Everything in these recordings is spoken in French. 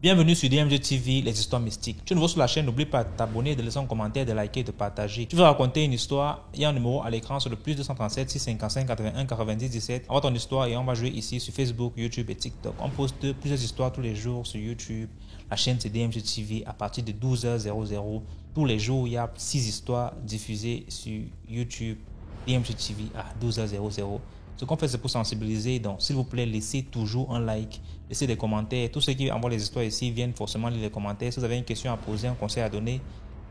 Bienvenue sur DMG TV, les histoires mystiques. Tu es nouveau sur la chaîne, n'oublie pas de t'abonner, de laisser un commentaire, de liker et de partager. Tu veux raconter une histoire, il y a un numéro à l'écran sur le plus 237 655 81 90 17. Envoie ton histoire et on va jouer ici sur Facebook, YouTube et TikTok. On poste plusieurs histoires tous les jours sur YouTube. La chaîne c'est DMG TV à partir de 12h00. Tous les jours, il y a 6 histoires diffusées sur YouTube, DMG TV à 12h00. Ce qu'on fait, c'est pour sensibiliser. Donc, s'il vous plaît, laissez toujours un like, laissez des commentaires. Tous ceux qui envoient les histoires ici viennent forcément lire les commentaires. Si vous avez une question à poser, un conseil à donner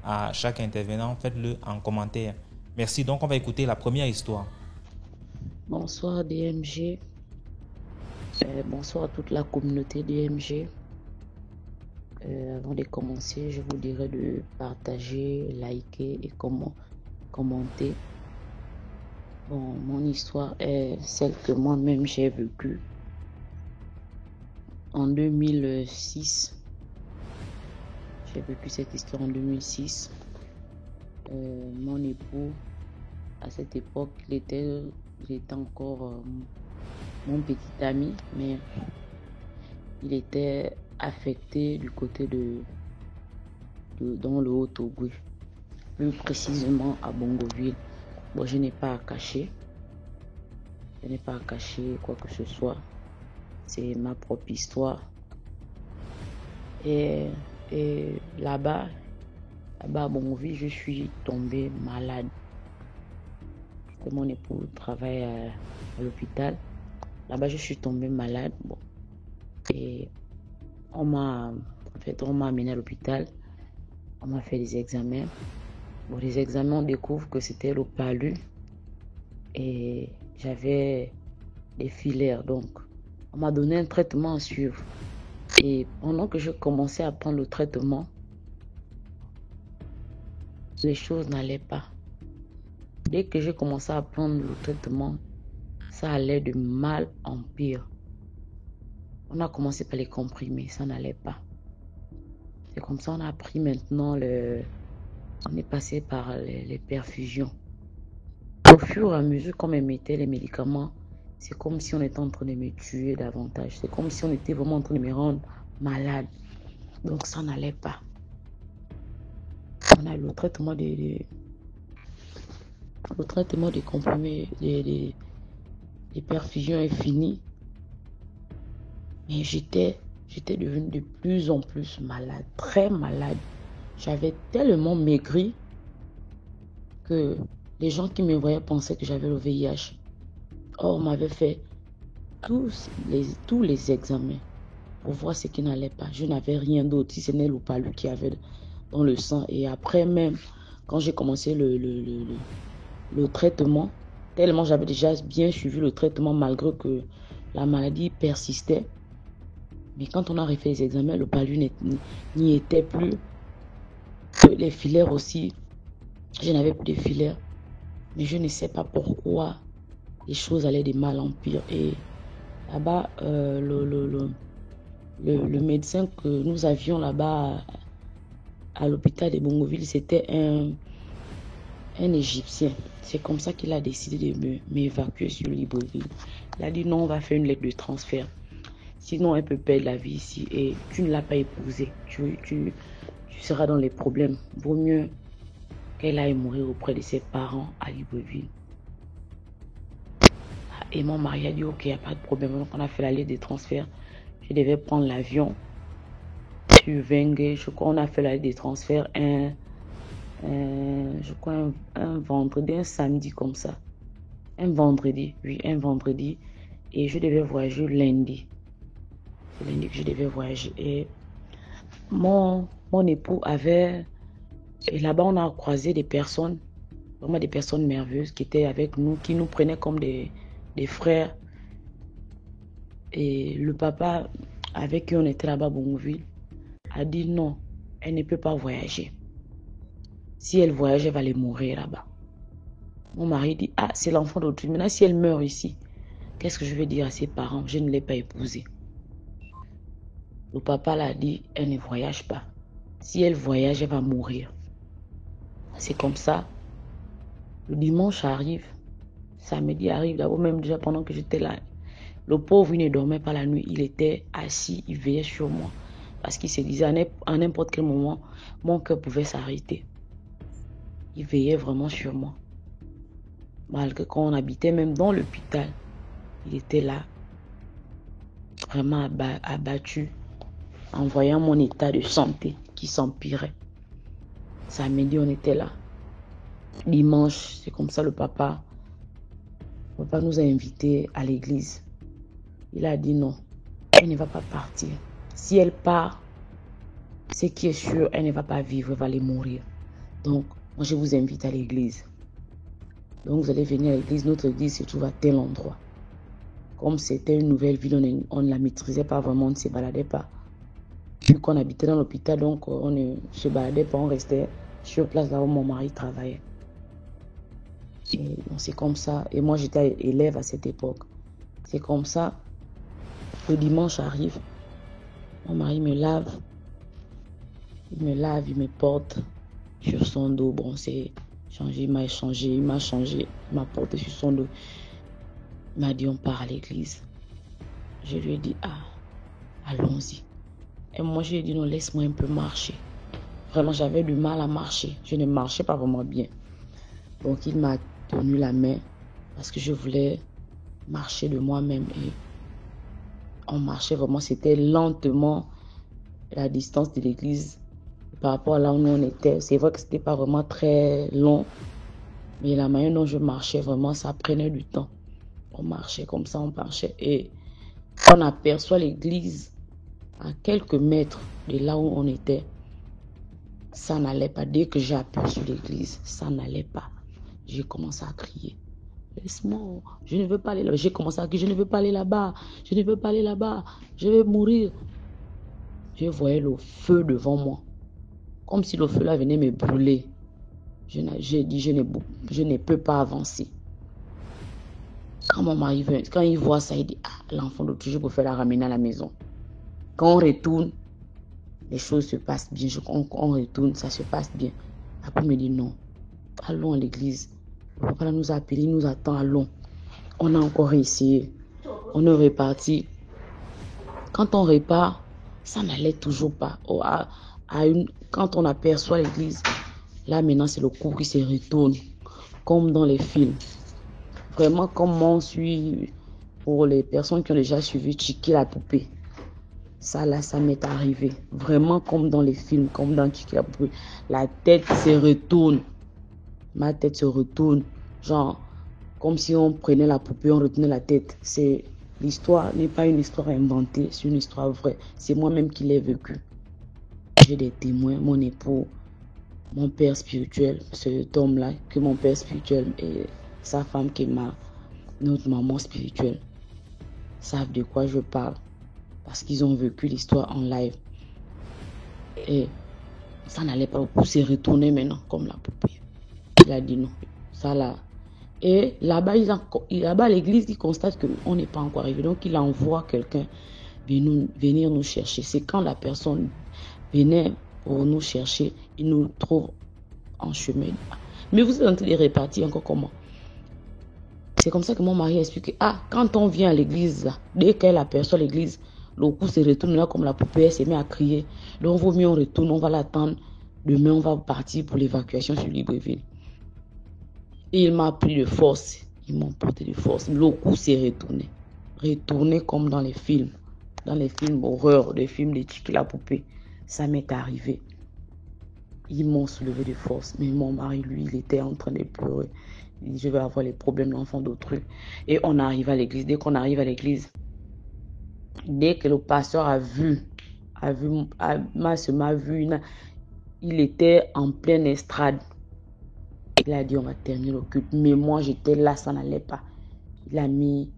à chaque intervenant, faites-le en commentaire. Merci. Donc, on va écouter la première histoire. Bonsoir DMG. Bonsoir à toute la communauté DMG. Avant de commencer, je vous dirais de partager, liker et commenter. Bon, mon histoire est celle que moi-même j'ai vécue en 2006. J'ai vécu cette histoire en 2006. Mon époux, à cette époque, il était encore mon petit ami, mais il était affecté du côté dans le Haut-Togo, plus précisément à Bongoville. Bon, je n'ai pas à cacher. Je n'ai pas à cacher quoi que ce soit. C'est ma propre histoire. Et là-bas à Bongoville, je suis tombée malade. Mon époux travaille à l'hôpital. Là-bas, je suis tombée malade. Bon. Et on m'a amené à l'hôpital. On m'a fait des examens. Bon, les examens, on découvre que c'était le palu et j'avais des filaires. Donc, on m'a donné un traitement à suivre. Et pendant que je commençais à prendre le traitement, les choses n'allaient pas. Dès que j'ai commencé à prendre le traitement, ça allait de mal en pire. On a commencé par les comprimés, ça n'allait pas. C'est comme ça on a pris maintenant on est passé par les perfusions. Au fur et à mesure qu'on me mettait les médicaments, c'est comme si on était en train de me tuer davantage. C'est comme si on était vraiment en train de me rendre malade. Donc ça n'allait pas. On a le traitement des comprimés, les perfusions est fini. Mais j'étais devenue de plus en plus malade, très malade. J'avais tellement maigri que les gens qui me voyaient pensaient que j'avais le VIH. Or, on m'avait fait tous les examens pour voir ce qui n'allait pas. Je n'avais rien d'autre, si ce n'est le palu qu'il y avait dans le sang. Et après même, quand j'ai commencé le traitement, tellement j'avais déjà bien suivi le traitement malgré que la maladie persistait. Mais quand on a refait les examens, le palu n'y était plus. Les filaires aussi, je n'avais plus de filaires. Mais je ne sais pas pourquoi les choses allaient de mal en pire. Et là-bas, le médecin que nous avions là-bas à l'hôpital de Bongoville, c'était un Égyptien. C'est comme ça qu'il a décidé de m'évacuer sur Libreville. Il a dit non, on va faire une lettre de transfert. Sinon, elle peut perdre la vie ici et tu ne l'as pas épousée. Tu seras dans les problèmes. Vaut mieux qu'elle aille mourir auprès de ses parents à Libreville. Et mon mari a dit ok, il n'y a pas de problème. Donc on a fait la lettre de transfert. Je devais prendre l'avion sur Vengue. Je crois qu'on a fait la lettre de transfert je crois un vendredi, un samedi comme ça. Un vendredi. Et je devais voyager lundi. C'est lundi que je devais voyager. Et mon époux avait... Et là-bas, on a croisé des personnes, vraiment des personnes merveilleuses qui étaient avec nous, qui nous prenaient comme des frères. Et le papa avec qui on était là-bas à Bongoville a dit non, elle ne peut pas voyager. Si elle voyage, elle va aller mourir là-bas. Mon mari dit, ah, c'est l'enfant d'autrui. Maintenant, si elle meurt ici, qu'est-ce que je vais dire à ses parents? Je ne l'ai pas épousée. Le papa l'a dit, elle ne voyage pas. Si elle voyage, elle va mourir. C'est comme ça. Le dimanche arrive. Samedi arrive. D'abord, même déjà pendant que j'étais là, le pauvre, il ne dormait pas la nuit. Il était assis, il veillait sur moi. Parce qu'il se disait à n'importe quel moment, mon cœur pouvait s'arrêter. Il veillait vraiment sur moi. Malgré quand on habitait même dans l'hôpital, il était là, vraiment abattu, en voyant mon état de santé qui s'empirait. Samedi, on était là. Dimanche, c'est comme ça le papa nous a invités à l'église. Il a dit non, elle ne va pas partir. Si elle part, ce qui est sûr, elle ne va pas vivre, elle va aller mourir. Donc, moi, je vous invite à l'église. Donc, vous allez venir à l'église. Notre église se trouve à tel endroit. Comme c'était une nouvelle ville, on ne la maîtrisait pas vraiment, on ne se baladait pas. Vu qu'on habitait dans l'hôpital, donc on ne se baladait pas, on restait sur place là où mon mari travaillait. Et c'est comme ça. Et moi, j'étais élève à cette époque. C'est comme ça. Le dimanche arrive. Mon mari me lave. Il me porte sur son dos. Bon, c'est changé, il m'a porté sur son dos. Il m'a dit, on part à l'église. Je lui ai dit, allons-y. Et moi, je lui ai dit, non, laisse-moi un peu marcher. Vraiment, j'avais du mal à marcher. Je ne marchais pas vraiment bien. Donc, il m'a tenu la main parce que je voulais marcher de moi-même. Et on marchait vraiment, c'était lentement la distance de l'église par rapport à là où on était. C'est vrai que c'était pas vraiment très long, mais la manière dont je marchais, vraiment, ça prenait du temps. On marchait comme ça, on marchait. Et on aperçoit l'église à quelques mètres de là où on était. Ça n'allait pas. Dès que j'ai aperçu l'église, ça n'allait pas. J'ai commencé à crier. Laisse-moi, je ne veux pas aller là-bas. J'ai commencé à crier, je ne veux pas aller là-bas. Je ne veux pas aller là-bas. Je vais mourir. Je voyais le feu devant moi. Comme si le feu là venait me brûler. J'ai dit, je ne peux pas avancer. Quand mon mari vient, quand il voit ça, il dit, l'enfant de toujours pour faire la ramener à la maison. Quand on retourne, les choses se passent bien. On retourne, ça se passe bien. Après, il me dit, non, allons à l'église. Le papa nous a appelés, il nous attend, allons. On a encore essayé. On est reparti. Quand on repart, ça n'allait toujours pas. Quand on aperçoit l'église, là maintenant c'est le coup qui se retourne, comme dans les films. Vraiment comme on suit, pour les personnes qui ont déjà suivi Chiki la poupée. Ça là, ça m'est arrivé. Vraiment comme dans les films, comme dans Chiki la poupée. La tête se retourne. Ma tête se retourne. Genre, comme si on prenait la poupée, on retenait la tête. L'histoire n'est pas une histoire inventée, c'est une histoire vraie. C'est moi-même qui l'ai vécu. J'ai des témoins, mon époux, mon père spirituel, cet homme-là, que mon père spirituel et sa femme qui est notre maman spirituelle, savent de quoi je parle. Parce qu'ils ont vécu l'histoire en live. Et ça n'allait pas. Le coup s'est retourné maintenant, comme la poupée. Il a dit non, ça là. Et là-bas, à l'église, ils constatent qu'on n'est pas encore arrivé. Donc, il envoie quelqu'un venir nous chercher. C'est quand la personne venait pour nous chercher, il nous trouve en chemin. Mais vous êtes en train de répartir encore comment? C'est comme ça que mon mari a expliqué. Quand on vient à l'église, dès qu'elle aperçoit l'église, le coup se retourne là comme la poupée, elle se met à crier. Donc, vaut mieux on retourne, on va l'attendre. Demain, on va partir pour l'évacuation sur Libreville. Et il m'a pris de force. Ils m'ont porté de force. Le coup s'est retourné. Retourné comme dans les films. Dans les films horreur, les films de Chiki la poupée. Ça m'est arrivé. Ils m'ont soulevé de force. Mais mon mari, lui, il était en train de pleurer. Il dit, je vais avoir les problèmes d'enfant d'autrui. Et on arrive à l'église. Dès qu'on arrive à l'église, dès que le pasteur m'a vu, il était en pleine estrade. Il a dit, on va terminer le culte. Mais moi, j'étais là, ça n'allait pas. Il a mis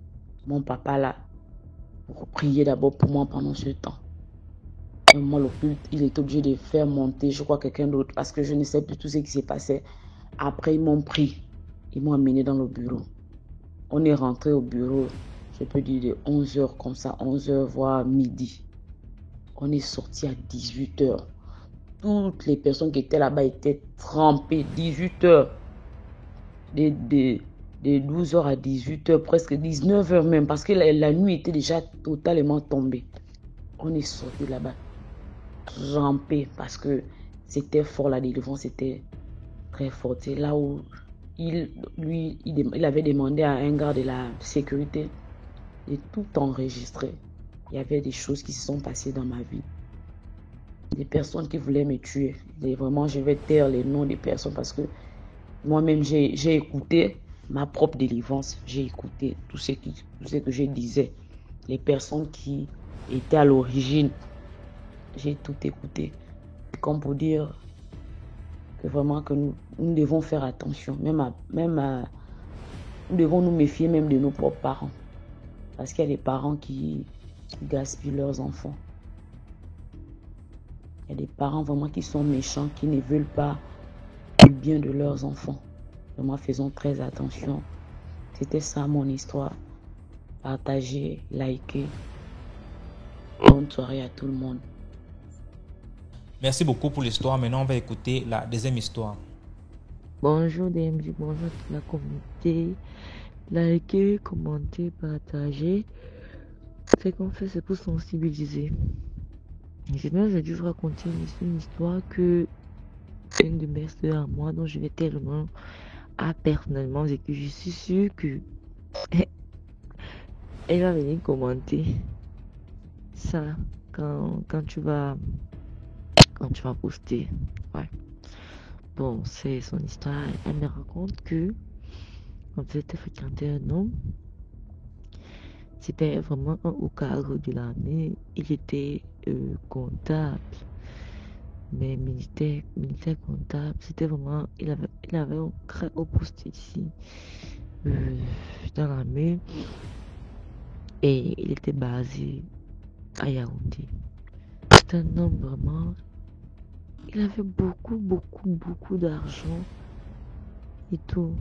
mon papa là pour prier d'abord pour moi pendant ce temps. Et moi, le culte, il est obligé de faire monter, je crois, quelqu'un d'autre. Parce que je ne sais plus tout ce qui s'est passé. Après, ils m'ont pris. Ils m'ont amené dans le bureau. On est rentré au bureau, je peux dire de 11h comme ça, 11h voire midi. On est sorti à 18h. Toutes les personnes qui étaient là-bas étaient trempées. 18h. De 12h à 18h, presque 19h même, parce que la nuit était déjà totalement tombée. On est sorti là-bas. ramper parce que c'était fort, la délivrance était très forte. C'est là où il avait demandé à un gars de la sécurité de tout enregistrer. Il y avait des choses qui se sont passées dans ma vie. Des personnes qui voulaient me tuer. Et vraiment, je vais taire les noms des personnes parce que moi-même, j'ai écouté ma propre délivrance. J'ai écouté tout ce que je disais. Les personnes qui étaient à l'origine. J'ai tout écouté. Comme pour dire que vraiment que nous devons faire attention. Nous devons nous méfier même de nos propres parents. Parce qu'il y a des parents qui gaspillent leurs enfants. Il y a des parents vraiment qui sont méchants, qui ne veulent pas le bien de leurs enfants. Vraiment, faisons très attention. C'était ça mon histoire. Partagez, likez. Bonne soirée à tout le monde. Merci beaucoup pour l'histoire. Maintenant, on va écouter la deuxième histoire. Bonjour DMJ, bonjour toute la communauté. Likez, commentez, partagez. Ce qu'on fait, c'est pour sensibiliser. J'ai dû vous raconter une histoire que une de mes soeurs à moi, dont je vais tellement personnellement vécu. Je suis sûre que elle va venir commenter ça quand tu vas poster. Ouais. Bon, c'est son histoire. Elle me raconte que quand elle était fréquentée un homme, c'était vraiment un haut cadre de l'armée. Il était comptable, mais militaire comptable. C'était vraiment, il avait un très haut poste ici dans l'armée, et il était basé à Yaoundé. C'est un homme vraiment, il avait beaucoup d'argent et tout.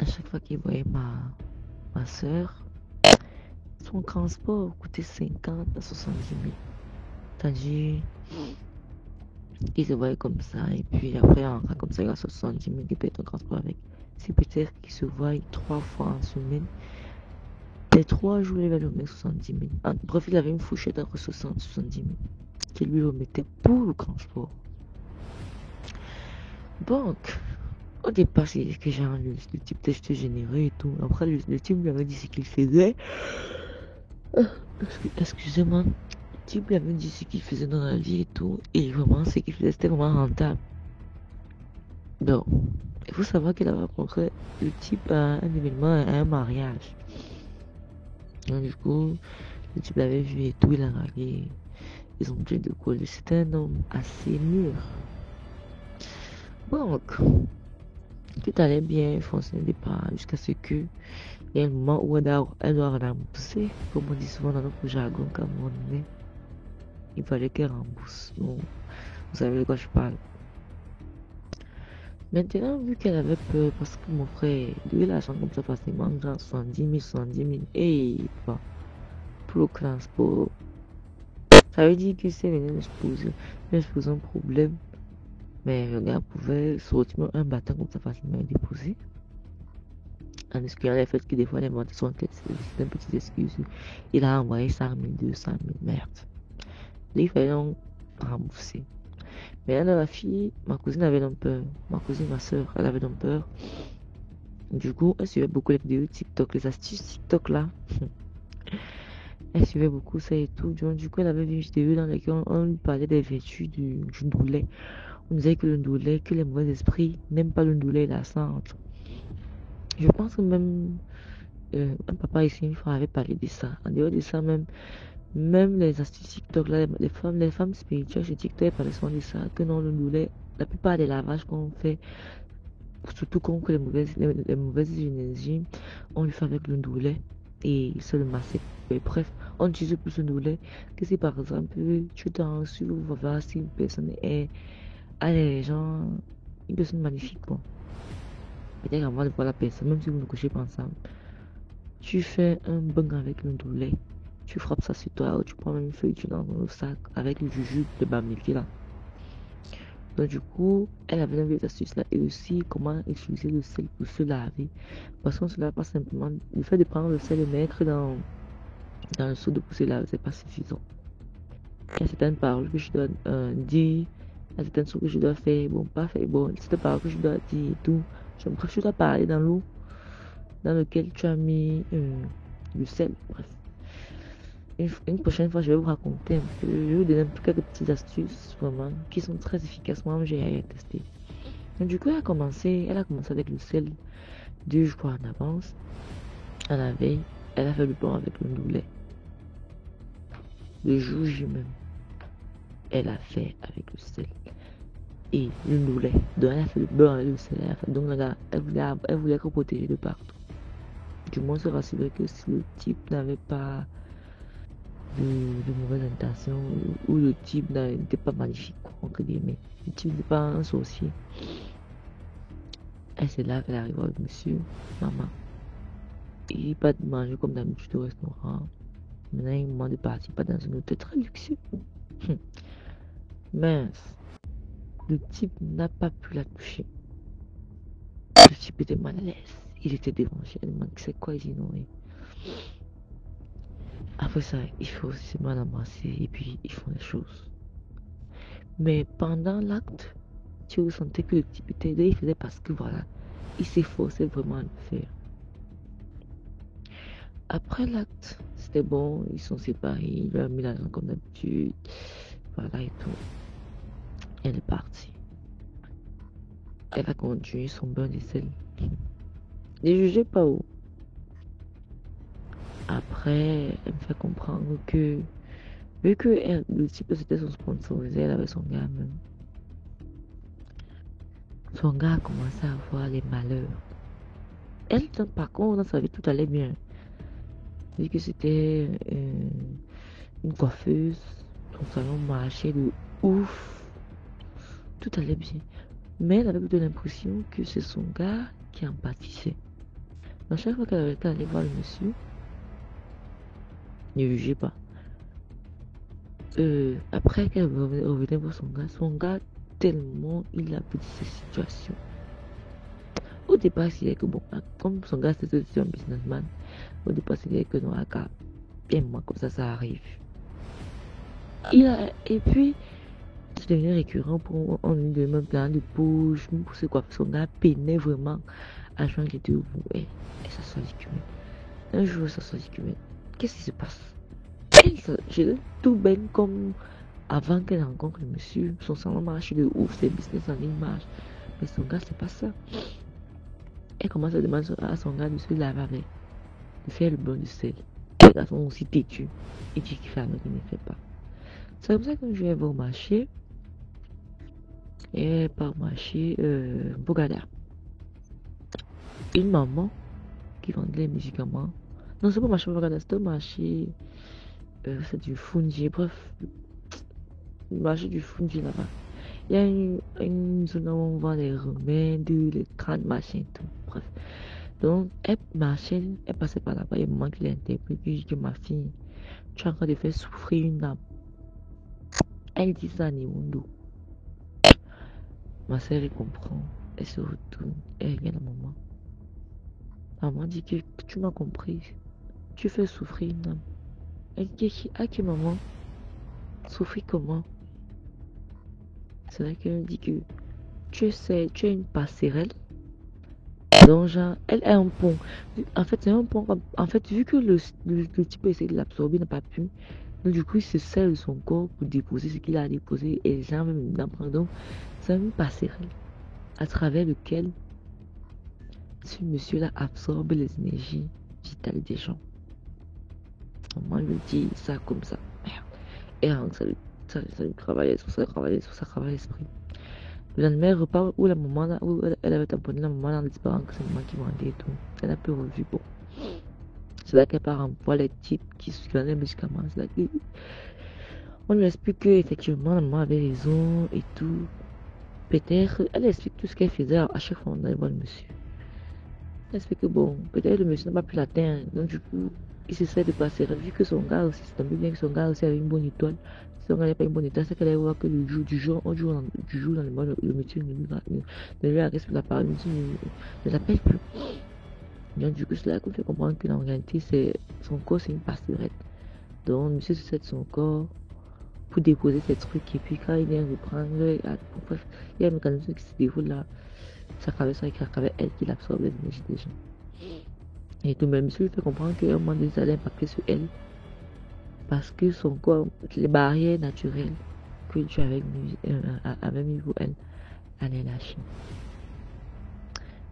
À chaque fois qu'il voyait ma soeur, son transport coûtait 50 à 70 000. C'est-à-dire, il se voyait comme ça, et puis après, en rentrant comme ça, il a 70 000 qui paye ton transport avec. C'est peut-être qu'il se voit 3 fois en semaine. Les 3 jours, il va lui remettre 70 000. Bref, il avait une fourchette entre 60 et 70 000 qu'il lui remettait pour le transport. Donc, au départ, c'est que genre, le type était généreux et tout. Après, le type lui avait dit ce qu'il faisait. Excusez-moi. Le type lui avait dit ce qu'il faisait dans la vie et tout. Et vraiment, ce qu'il faisait, c'était vraiment rentable. Donc, il faut savoir qu'il a rencontré le type à un événement, à un mariage. Donc, du coup, le type l'avait vu et tout, il a dragué. Ils ont pris de coller. C'était un homme assez mûr. Donc, tout allait bien, il fonçait au départ, jusqu'à ce que il y a un moment où elle doit rembourser, comme on dit souvent dans notre jargon camerounais. Il fallait qu'elle rembourse. Donc, vous savez de quoi je parle. Maintenant, vu qu'elle avait peur, parce que mon frère, lui, l'argent comme ça facilement, genre 70 000, et bah, pour le transport, ça veut dire que c'est venu me poser un problème. Mais le gars pouvait sortir un bâton comme ça facilement et déposer. En excluant le fait que des fois les ventes sont c'est une petite excuse. Il a envoyé 100 000, 200 000, merde. Là, il fallait donc rembourser. Mais là, la fille, ma cousine avait donc peur. Ma soeur, elle avait donc peur. Du coup, elle suivait beaucoup les vidéos TikTok, les astuces TikTok là. Elle suivait beaucoup ça et tout. Du coup, elle avait vu une vidéo dans laquelle on lui parlait des vertus du ndoulet. On disait que le ndoulet, que les mauvais esprits n'aiment pas le ndoulet et la cendre. Je pense que même un papa ici une fois avait parlé de ça. En dehors de ça, même les astuces TikTok là, les femmes spirituelles chez TikTok parlaient souvent de ça, que non, le ndoulet, la plupart des lavages qu'on fait, surtout contre les mauvaises énergies, on le fait avec le ndoulet et il se le masser. Bref, on utilise plus le ndoulet que si par exemple tu t'en reçu, vous voir si une personne est les gens, une personne magnifique, bon. Peut-être avant de voir la personne, même si vous ne couchez pas ensemble, tu fais un bang avec le ndoulet, tu frappes ça sur toi, ou tu prends même une feuille, tu l'envoies dans le sac avec le jujube de bamilké là. Donc du coup, elle avait des astuces là, et aussi comment utiliser le sel pour se laver. Parce qu'on se lave pas simplement, le fait de prendre le sel et le mettre dans le seau de pour se laver, c'est pas suffisant. Il y a certaines paroles que je dois dire, il y a certaines choses que je dois faire, bon, pas faire, bon, certaines paroles que je dois dire et tout. Bref, je dois parler dans l'eau dans lequel tu as mis du sel, bref. Une prochaine fois, je vais vous raconter un peu, je vais vous donner quelques petites astuces, vraiment, qui sont très efficaces. Moi, j'ai testé. Donc, du coup, elle a commencé avec le sel 2 jours en avance. À la veille, elle a fait le pain avec le noulet. Le jour J même, elle a fait avec le sel et le noulet. Donc, elle a fait le beurre avec le sel. Donc, elle voulait être protégée de partout. Du moins, se rassurer que si le type n'avait pas de mauvaises intentions ou le type n'était pas magnifique, entre guillemets. Le type n'est pas un sorcier. Et c'est là qu'elle arrive avec monsieur, maman. Il pas de manger comme d'habitude au restaurant. Maintenant, il me demande de partir pas dans un hôtel très luxueux. Mince. Le type n'a pas pu la toucher. Le type était mal à l'aise. Il était dérangé. Elle me demande c'est quoi, il dit non. Après ça, il faut aussi se mal embrasser et puis ils font les choses. Mais pendant l'acte, tu ressentais que le type était là, il faisait parce que voilà, il s'efforçait vraiment à le faire. Après l'acte, c'était bon, ils sont séparés, il lui a mis l'argent comme d'habitude, voilà et tout. Elle est partie. Elle a continué son bain de sel. Ne jugez pas où. Après, elle me fait comprendre que, vu que le type c'était son sponsorisé, elle avait son gars même. Son gars a commencé à avoir les malheurs. Elle, par contre, dans sa vie, tout allait bien. Vu que c'était une coiffeuse, son salon marchait de ouf. Tout allait bien. Mais elle avait plutôt l'impression que c'est son gars qui en pâtissait. Donc chaque fois qu'elle était allée voir le monsieur, ne jugez pas. Après qu'elle revenait voir son gars tellement il a pris cette situation. Au départ, il disait que bon, comme son gars c'était un businessman, au départ, il disait que non, bien moi, comme ça arrive. Et puis, c'est devenu récurrent pour on lui demande plein de bouches, pour ce quoi, son gars peinait vraiment à joindre les deux bouts. Et ça soit l'écume. Un jour, ça soit l'écume. Qu'est-ce qui se passe? J'ai tout bien comme avant qu'elle rencontre le monsieur. Son salon marche de ouf, ses business en ligne marche. Mais son gars, c'est pas ça. Elle commence à demander à son gars de se laver avec, de faire le bain de sel. Le garçon aussi têtu. Il dit qu'il fait avec, il ne fait pas. C'est comme ça que je vais au marché. Et par marché, Bogada. Une maman qui vendait les médicaments. Non, c'est pas marché Bogada, c'est un marché. C'est du Fungi, bref. Le marché du Fungi là-bas. Il y a une zone où on vend les remèdes, les crânes, machin, tout. Bref. Donc, elle marchait, elle passait par là-bas. Il y a un moment qu'il a interpellé, il dit que ma fille, tu es en train de faire souffrir une âme. Elle dit ça à Niwondo. Ma soeur, elle comprend. Elle se retourne. Elle regarde la maman. La maman dit que tu m'as compris. Tu fais souffrir une âme. Elle dit que maman, souffrir comment? C'est là qu'elle dit que tu es une passerelle. Donc, genre, elle est un pont. En fait, c'est un pont. En fait, vu que le type a essayé de l'absorber, n'a pas pu. Donc, du coup, il se sert de son corps pour déposer ce qu'il a déposé. Et les gens même d'apprendre. Donc, c'est une passerelle à travers lequel ce monsieur-là absorbe les énergies vitales des gens. Moi, je lui dis ça comme ça. Merde. Et alors, ça lui travaille sur ça, travaille l'esprit. Le lendemain, repas où la maman, là, où elle avait abonné la maman en disparant que c'est maman qui vendait et tout. Elle a pu revu. Bon. C'est là qu'elle part en poids les types qui vendent les médicaments. C'est là on lui explique qu'effectivement, la maman avait raison et tout. Peut-être, elle explique tout ce qu'elle faisait à chaque fois on allait voir le monsieur. Elle explique que bon, peut-être le monsieur n'a pas pu l'atteindre. Donc, du coup, il s'essaie de passer. Vu que son gars aussi, c'est tombé bien que son gars aussi avait une bonne étoile. Si son gars n'avait pas une bonne étoile, c'est qu'elle allait voir que le jour du jour dans le monde, le monsieur ne lui adresse plus la parole, le monsieur ne l'appelle plus. Donc, du coup, c'est là qu'on fait comprendre que en réalité, son corps, c'est une passerelle. Donc, le monsieur se sert de son corps pour pour déposer ses trucs. Et puis quand il vient reprendre, bref, il y a un mécanisme qui se déroule là. Ça traverse avec elle qui absorbe l'énergie des gens. Et tout même, si lui fait comprendre qu'à un moment donné, ça allait impacter sur elle. Parce que son corps, les barrières naturelles que Dieu avait mis pour elle, elle est lâchée.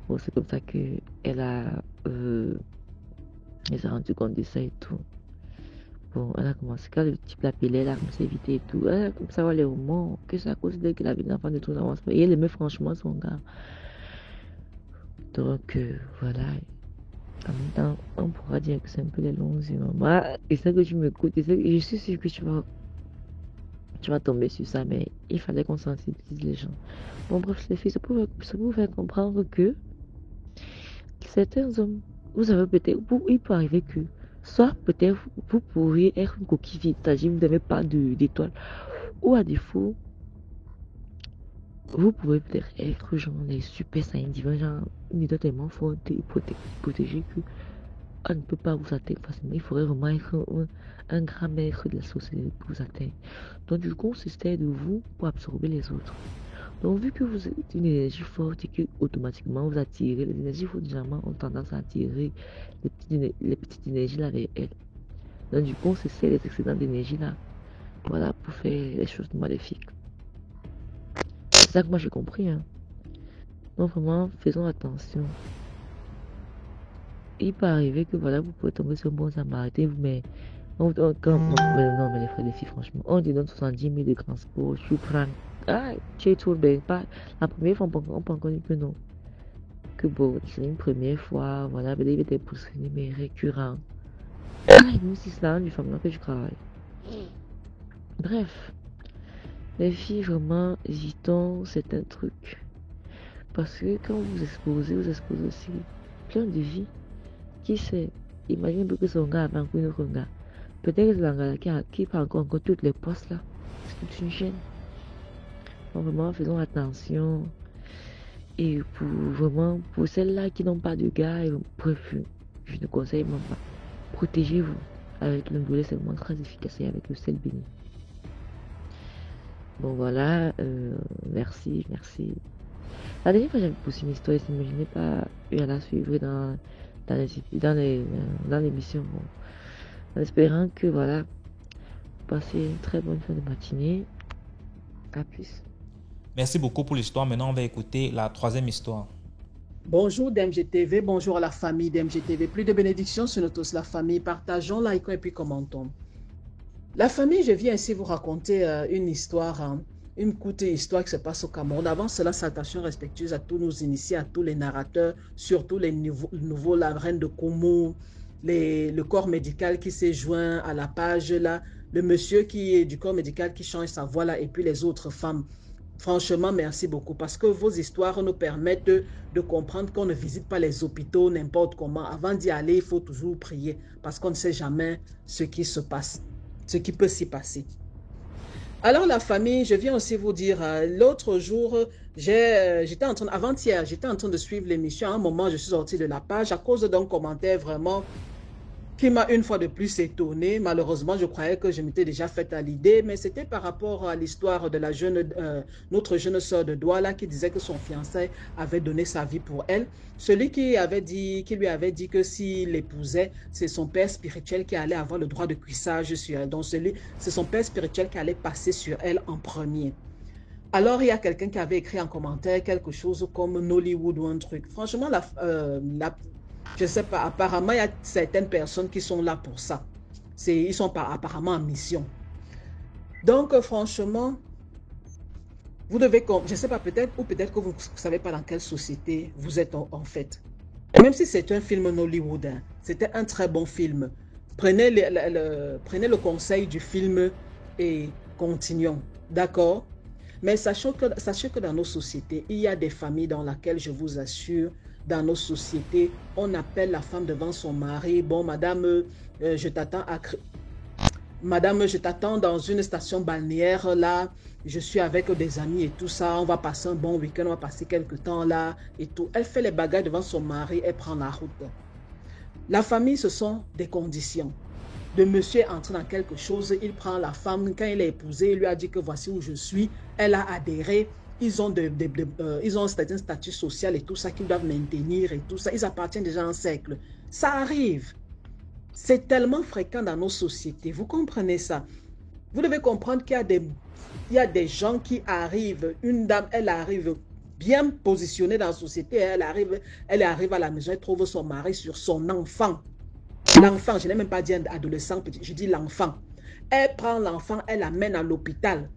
Bon, c'est comme ça qu'elle elle s'est rendue compte de ça et tout. Bon, elle a commencé, quand le type l'appelait, elle a commencé à éviter et tout. Elle a commencé à voir les romans, que c'est à cause d'elle qu'elle avait des enfants de tout avancement. Et elle aimait franchement son gars. Donc, voilà. En même temps, on pourra dire que c'est un peu les longs maman. Et ça que tu m'écoutes, je suis sûre que tu vas tomber sur ça, mais il fallait qu'on sensibilise les gens. Bon, bref, les filles, ça peut vous faire comprendre que certains hommes, vous avez peut-être, il peut arriver que, soit peut-être vous pourriez être une coquille vide, c'est-à-dire vous n'avez pas d'étoiles, ou à défaut, vous pouvez peut-être être genre les super saiyans divins, genre une étoile tellement forte et protégée que on ne peut pas vous atteindre facilement. Il faudrait vraiment être un grand maître de la société pour vous atteindre. Donc du coup, c'est de vous pour absorber les autres. Donc vu que vous êtes une énergie forte et que automatiquement vous attirez, les énergies fortes généralement ont tendance à attirer les petites énergies là vers elles. Donc du coup, c'est les excédents d'énergie là, voilà, pour faire les choses maléfiques. C'est ça que moi j'ai compris. Hein. Donc vraiment, faisons attention. Il peut arriver que voilà, vous pouvez tomber sur un bon samaritain, mais non, mais les frères, les filles, franchement, on te donne 70 000 de transport, tu prends. Ah, tu es tout bien. Pas la première fois, on peut encore dire que non. Que bon, c'est une première fois, voilà, mais il était poursuivi, mais récurrent. Ah, nous, c'est ça, du femme que je travaille. Bref, les filles, vraiment, hésitons, c'est un truc. Parce que quand vous exposez aussi plein de vies. Qui sait? Imagine que son gars avait encore un autre gars. Peut-être que c'est un gars qui prend encore toutes les postes là. C'est une chaîne. Donc vraiment, faisons attention. Et pour celles-là qui n'ont pas de gars, je ne conseille même pas. Protégez-vous. Avec le boulet, c'est vraiment très efficace et avec le sel béni. Bon voilà, merci. La dernière fois j'avais posté une histoire, je n'imaginais pas eu à la suivre dans l'émission. Bon. En espérant que voilà, passez une très bonne fin de matinée. À plus. Merci beaucoup pour l'histoire. Maintenant, on va écouter la troisième histoire. Bonjour DMGTV, bonjour à la famille DMGTV. Plus de bénédictions sur nous tous, la famille. Partageons, likons et puis commentons. La famille, je viens ici vous raconter une histoire, une courte histoire qui se passe au Cameroun. Avant cela, salutations respectueuses à tous nos initiés, à tous les narrateurs, surtout les nouveaux, la reine de Koumou, le corps médical qui s'est joint à la page là, le monsieur qui est du corps médical qui change sa voix là, et puis les autres femmes. Franchement, merci beaucoup parce que vos histoires nous permettent de comprendre qu'on ne visite pas les hôpitaux n'importe comment. Avant d'y aller, il faut toujours prier parce qu'on ne sait jamais ce qui se passe, ce qui peut s'y passer. Alors la famille, je viens aussi vous dire, l'autre jour, avant-hier, j'étais en train de suivre l'émission. À un moment, je suis sortie de la page à cause d'un commentaire vraiment qui m'a une fois de plus étonné. Malheureusement, je croyais que je m'étais déjà faite à l'idée, mais c'était par rapport à l'histoire de notre jeune sœur de Douala qui disait que son fiancé avait donné sa vie pour elle. Celui qui lui avait dit que s'il l'épousait, c'est son père spirituel qui allait avoir le droit de cuissage sur elle. Donc c'est son père spirituel qui allait passer sur elle en premier. Alors, il y a quelqu'un qui avait écrit en commentaire quelque chose comme Nollywood ou un truc. Franchement, je ne sais pas, apparemment, il y a certaines personnes qui sont là pour ça. Ils sont apparemment en mission. Donc, franchement, vous devez, je ne sais pas, peut-être que vous ne savez pas dans quelle société vous êtes en fait. Même si c'est un film Nollywood, hein, c'était un très bon film. Prenez le conseil du film et continuons. D'accord? Mais sachez que dans nos sociétés, il y a des familles dans lesquelles, je vous assure, dans nos sociétés, on appelle la femme devant son mari. Bon, madame, je t'attends dans une station balnéaire là. Je suis avec des amis et tout ça. On va passer un bon week-end, on va passer quelques temps là et tout. Elle fait les bagages devant son mari, elle prend la route. La famille, ce sont des conditions. de monsieur est entré dans quelque chose, il prend la femme, quand il est épousé, il lui a dit que voici où je suis, elle a adhéré, ils ont un certain statut social et tout ça qu'ils doivent maintenir et tout ça, ils appartiennent déjà à un cercle. Ça arrive. C'est tellement fréquent dans nos sociétés, vous comprenez ça? Vous devez comprendre qu'il y a des gens qui arrivent, une dame, elle arrive bien positionnée dans la société, elle arrive à la maison, elle trouve son mari sur son enfant. L'enfant, je n'ai même pas dit adolescent, je dis l'enfant. Elle prend l'enfant, elle l'amène à l'hôpital.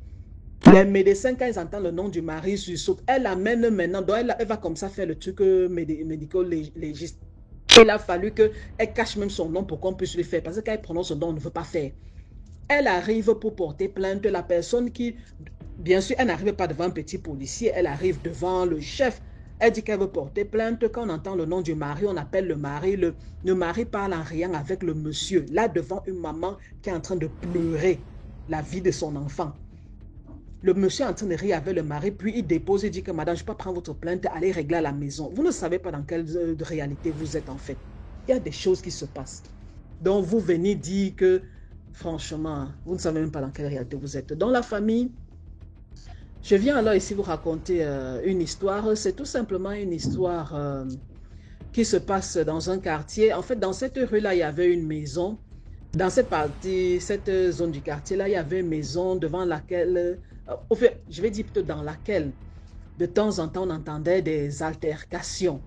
Les médecins, quand ils entendent le nom du mari, ils sautent. Elle l'amène maintenant, donc elle va comme ça faire le truc médico-légiste. Il a fallu qu'elle cache même son nom pour qu'on puisse le faire, parce que quand elle prononce son nom, on ne veut pas faire. Elle arrive pour porter plainte, la personne qui, bien sûr, elle n'arrive pas devant un petit policier, elle arrive devant le chef. Elle dit qu'elle veut porter plainte. Quand on entend le nom du mari, on appelle le mari. Le mari parle en riant avec le monsieur. Là, devant une maman qui est en train de pleurer la vie de son enfant. Le monsieur est en train de rire avec le mari, puis il dépose et dit que madame, je ne peux pas prendre votre plainte, allez régler à la maison. Vous ne savez pas dans quelle réalité vous êtes en fait. Il y a des choses qui se passent. Donc, vous venez dire que, franchement, vous ne savez même pas dans quelle réalité vous êtes. Dans la famille, je viens alors ici vous raconter une histoire. C'est tout simplement une histoire qui se passe dans un quartier. En fait, dans cette rue-là, il y avait une maison. Dans cette partie, cette zone du quartier-là, il y avait une maison devant laquelle, au fait, je vais dire plutôt dans laquelle, de temps en temps, on entendait des altercations.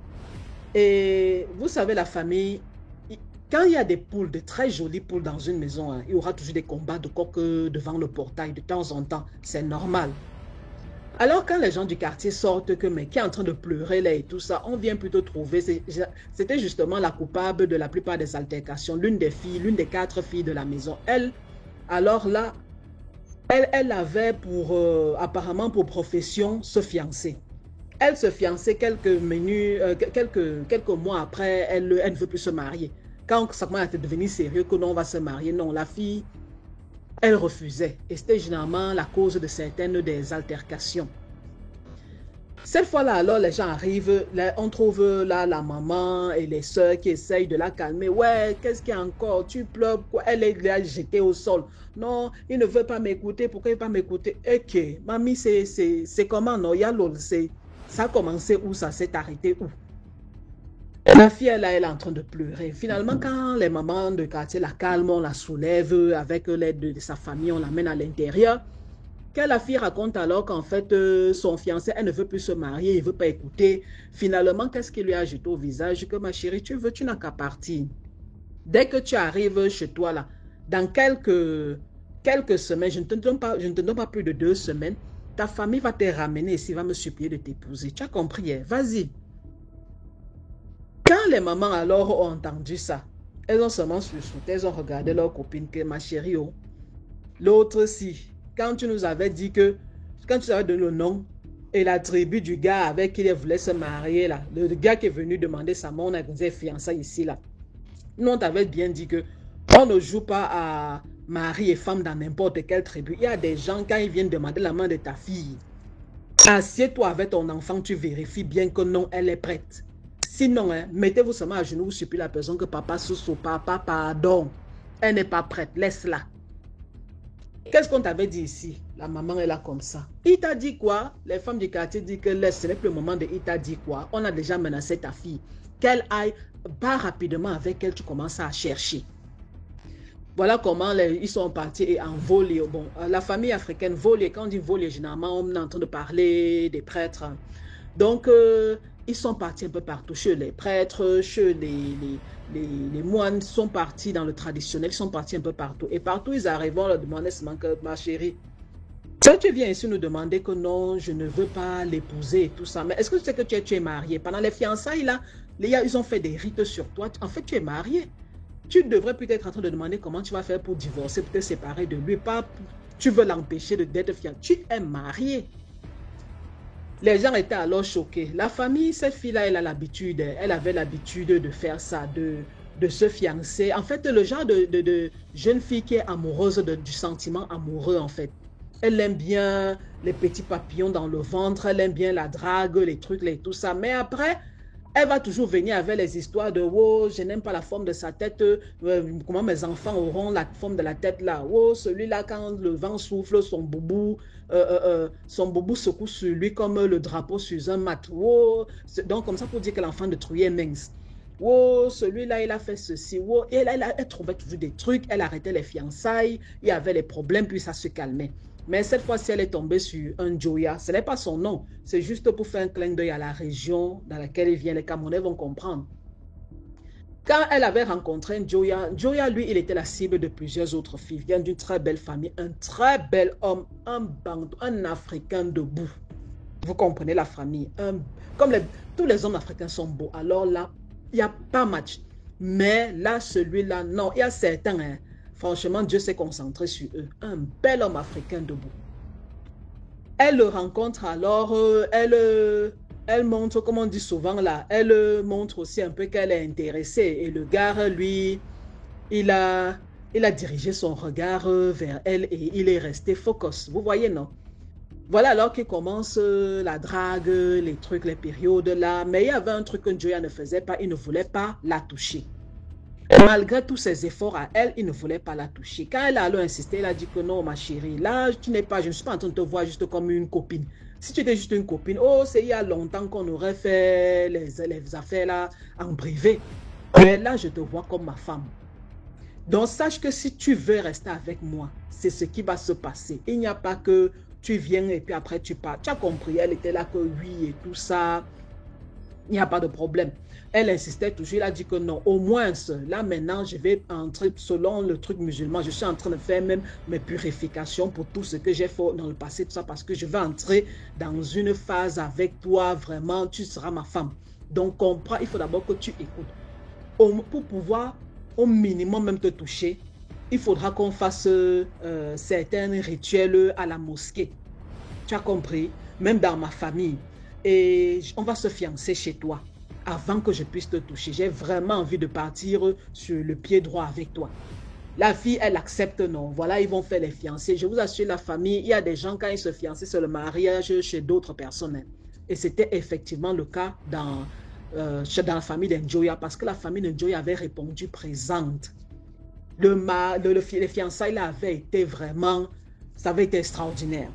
Et vous savez, la famille, quand il y a des poules, de très jolies poules dans une maison, il y aura toujours des combats de coqs devant le portail de temps en temps. C'est normal. Alors quand les gens du quartier sortent que mais qui est en train de pleurer là et tout ça, on vient plutôt trouver, c'était justement la coupable de la plupart des altercations, l'une des 4 filles de la maison. Elle, alors là, elle avait apparemment pour profession se fiancer. Elle se fiançait quelques mois après, elle ne veut plus se marier. Quand ça commence à devenir sérieux que non, on va se marier, non, la fille, elle refusait. Et c'était généralement la cause de certaines des altercations. Cette fois-là, alors, les gens arrivent, là, on trouve là la maman et les soeurs qui essayent de la calmer. Ouais, qu'est-ce qu'il y a encore? Tu pleures, quoi? Elle est là jetée au sol. Non, il ne veut pas m'écouter. Pourquoi il ne veut pas m'écouter? Ok, mamie, c'est comment? Non, il y a l'autre. Ça a commencé où? Ça s'est arrêté où? La fille, elle est en train de pleurer. Finalement, quand les mamans de quartier la calment, on la soulève avec l'aide de sa famille, on l'amène à l'intérieur. Quand la fille raconte alors qu'en fait, son fiancé, elle ne veut plus se marier, il ne veut pas écouter. Finalement, qu'est-ce qu'il lui a jeté au visage? Que ma chérie, tu n'as qu'à partir. Dès que tu arrives chez toi, là, dans quelques semaines, je ne te donne pas plus de 2 semaines, ta famille va te ramener ici, va me supplier de t'épouser. Tu as compris, hein? Vas-y. Quand les mamans alors ont entendu ça, elles ont seulement sursauté, elles ont regardé leur copine que ma chérie, oh, l'autre si, quand tu nous avais dit que, quand tu avais donné le nom et la tribu du gars avec qui elle voulait se marier là, le gars qui est venu demander sa main, on a des fiançailles ici là, nous on t'avait bien dit que on ne joue pas à mari et femme dans n'importe quelle tribu. Il y a des gens quand ils viennent demander la main de ta fille, assieds-toi avec ton enfant, tu vérifies bien que non, elle est prête. Sinon, hein, mettez-vous seulement à genoux, vous suppliez la personne que papa sous papa, pardon. Elle n'est pas prête, laisse-la. Qu'est-ce qu'on t'avait dit ici? La maman est là comme ça. Il t'a dit quoi? Les femmes du quartier disent que laisse, ce n'est plus le moment de il t'a dit quoi? On a déjà menacé ta fille. Qu'elle aille, pas rapidement avec elle, tu commences à chercher. Voilà comment ils sont partis et en volée. Bon, la famille africaine volée, quand on dit volée, généralement, on est en train de parler des prêtres. Donc, ils sont partis un peu partout, chez les prêtres, chez les moines, ils sont partis dans le traditionnel, ils sont partis un peu partout. Et partout, ils arrivent, on leur demandait seulement que, ma chérie, quand tu viens ici nous demander que non, je ne veux pas l'épouser et tout ça, mais est-ce que tu sais que tu es marié? Pendant les fiançailles, là, ils ont fait des rites sur toi. En fait, tu es marié. Tu devrais peut-être être en train de demander comment tu vas faire pour divorcer, pour te séparer de lui. Pas, tu veux l'empêcher d'être fiancé. Tu es marié. Les gens étaient alors choqués. La famille, cette fille-là, elle avait l'habitude de faire ça, de se fiancer. En fait, le genre de jeune fille qui est amoureuse du sentiment amoureux, en fait. Elle aime bien les petits papillons dans le ventre, elle aime bien la drague, les trucs, tout ça. Mais après, Elle va toujours venir avec les histoires de « Oh, je n'aime pas la forme de sa tête, comment mes enfants auront la forme de la tête là. Oh, celui-là, quand le vent souffle, son boubou secoue sur lui comme le drapeau sur un mat. Oh, donc, comme ça, pour dire que l'enfant de Trouillet est mince. Oh, celui-là, il a fait ceci. Oh, et elle trouvait toujours des trucs. Elle arrêtait les fiançailles. Il y avait les problèmes, puis ça se calmait. Mais cette fois-ci, elle est tombée sur un Joya. Ce n'est pas son nom. C'est juste pour faire un clin d'œil à la région dans laquelle il vient. Les Camerounais vont comprendre. Quand elle avait rencontré un Joya, Joya, lui, il était la cible de plusieurs autres filles. Il vient d'une très belle famille, un très bel homme, un Africain debout. Vous comprenez la famille. Tous les hommes africains sont beaux. Alors là, il n'y a pas match. Mais là, celui-là, non. Il y a certains, hein, franchement, Dieu s'est concentré sur eux. Un bel homme africain debout. Elle le rencontre alors, elle montre, comme on dit souvent là, elle montre aussi un peu qu'elle est intéressée. Et le gars, lui, il a dirigé son regard vers elle et il est resté focus. Vous voyez, non? Voilà alors qu'il commence la drague, les trucs, les périodes là. Mais il y avait un truc que Joya ne faisait pas, il ne voulait pas la toucher. Malgré tous ses efforts à elle, il ne voulait pas la toucher. Quand elle a alors insisté, elle a dit que non, ma chérie, là, je ne suis pas en train de te voir juste comme une copine. Si tu étais juste une copine, oh, c'est il y a longtemps qu'on aurait fait les affaires là en privé. Mais là, je te vois comme ma femme. Donc, sache que si tu veux rester avec moi, c'est ce qui va se passer. Il n'y a pas que tu viens et puis après tu pars. Tu as compris, elle était là que oui et tout ça. Il n'y a pas de problème. Elle insistait toujours, elle a dit que non, au moins, là maintenant, je vais entrer selon le truc musulman. Je suis en train de faire même mes purifications pour tout ce que j'ai fait dans le passé, tout ça, parce que je vais entrer dans une phase avec toi, vraiment, tu seras ma femme. Donc, comprends, il faut d'abord que tu écoutes. Pour pouvoir au minimum même te toucher, il faudra qu'on fasse certains rituels à la mosquée. Tu as compris? Même dans ma famille. Et on va se fiancer chez toi avant que je puisse te toucher. J'ai vraiment envie de partir sur le pied droit avec toi. La fille, elle accepte, non. Voilà, ils vont faire les fiancés. Je vous assure, la famille, il y a des gens, quand ils se fiancent, c'est le mariage chez d'autres personnes. Et c'était effectivement le cas dans la famille d'Njoya, parce que la famille d'Njoya avait répondu présente. Les fiançailles là avaient été vraiment, ça avait été extraordinaire.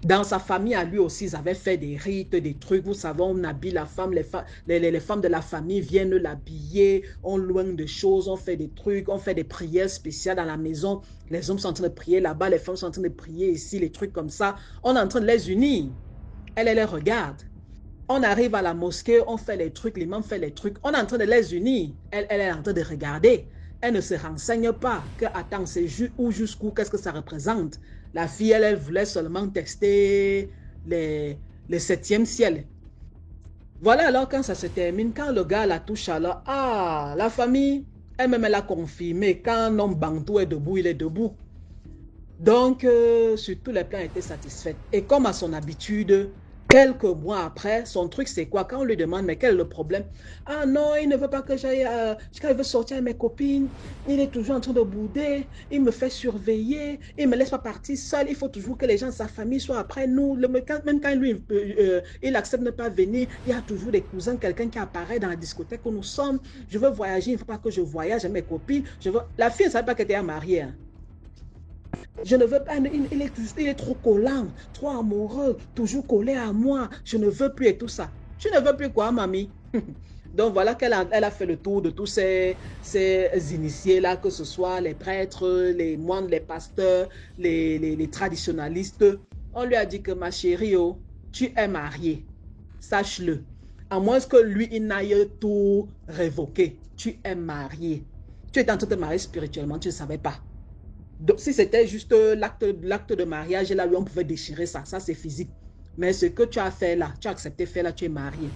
Dans sa famille, à lui aussi, ils avaient fait des rites, des trucs. Vous savez, on habille la femme, les femmes de la famille viennent l'habiller, on loin de choses, on fait des trucs, on fait des prières spéciales dans la maison. Les hommes sont en train de prier là-bas, les femmes sont en train de prier ici, les trucs comme ça. On est en train de les unir. Elle les regarde. On arrive à la mosquée, on fait les trucs, l'imam fait les trucs. On est en train de les unir. Elle est en train de regarder. Elle ne se renseigne pas que, attends, c'est jusqu'où, qu'est-ce que ça représente. La fille, elle voulait seulement tester les 7e ciel. Voilà alors quand ça se termine, quand le gars la touche alors, ah, la famille, elle-même, elle a confirmé, quand un homme bantou est debout, il est debout. Donc, sur tous les plans, elle était satisfaite. Et comme à son habitude, quelques mois après, son truc c'est quoi? Quand on lui demande, mais quel est le problème? Ah non, il ne veut pas que j'aille, quand il veut sortir avec mes copines, il est toujours en train de bouder, il me fait surveiller, il ne me laisse pas partir seul, il faut toujours que les gens de sa famille soient après nous. Même quand lui, il accepte de ne pas venir, il y a toujours des cousins, quelqu'un qui apparaît dans la discothèque où nous sommes. Je veux voyager, il ne faut pas que je voyage avec mes copines. La fille ne savait pas qu'elle était mariée. Hein. Je ne veux pas, il est trop collant, trop amoureux, toujours collé à moi. Je ne veux plus et tout ça. Tu ne veux plus quoi, mamie? Donc voilà qu'elle a fait le tour de tous ces initiés-là, que ce soit les prêtres, les moines, les pasteurs, les traditionalistes. On lui a dit que ma chérie, oh, tu es mariée. Sache-le. À moins que lui, il n'aille tout révoquer. Tu es mariée. Tu es en train de te marier spirituellement, tu ne savais pas. Donc, si c'était juste l'acte de mariage, là, on pouvait déchirer ça. Ça, c'est physique. Mais ce que tu as fait là, tu as accepté faire là, tu es marié.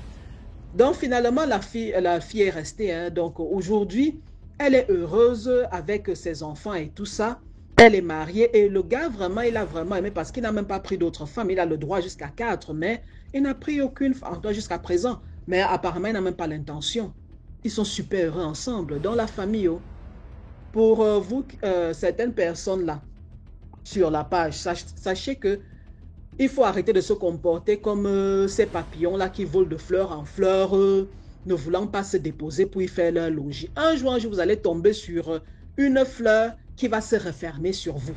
Donc, finalement, la fille est restée. Hein. Donc, aujourd'hui, elle est heureuse avec ses enfants et tout ça. Elle est mariée. Et le gars, vraiment, il a vraiment aimé parce qu'il n'a même pas pris d'autres femmes. Il a le droit jusqu'à 4, mais il n'a pris aucune femme jusqu'à présent. Mais apparemment, il n'a même pas l'intention. Ils sont super heureux ensemble dans la famille. Oh. Pour vous, certaines personnes là, sur la page, sachez que il faut arrêter de se comporter comme ces papillons-là qui volent de fleur en fleur, ne voulant pas se déposer pour y faire leur logis. Un jour, vous allez tomber sur une fleur qui va se refermer sur vous.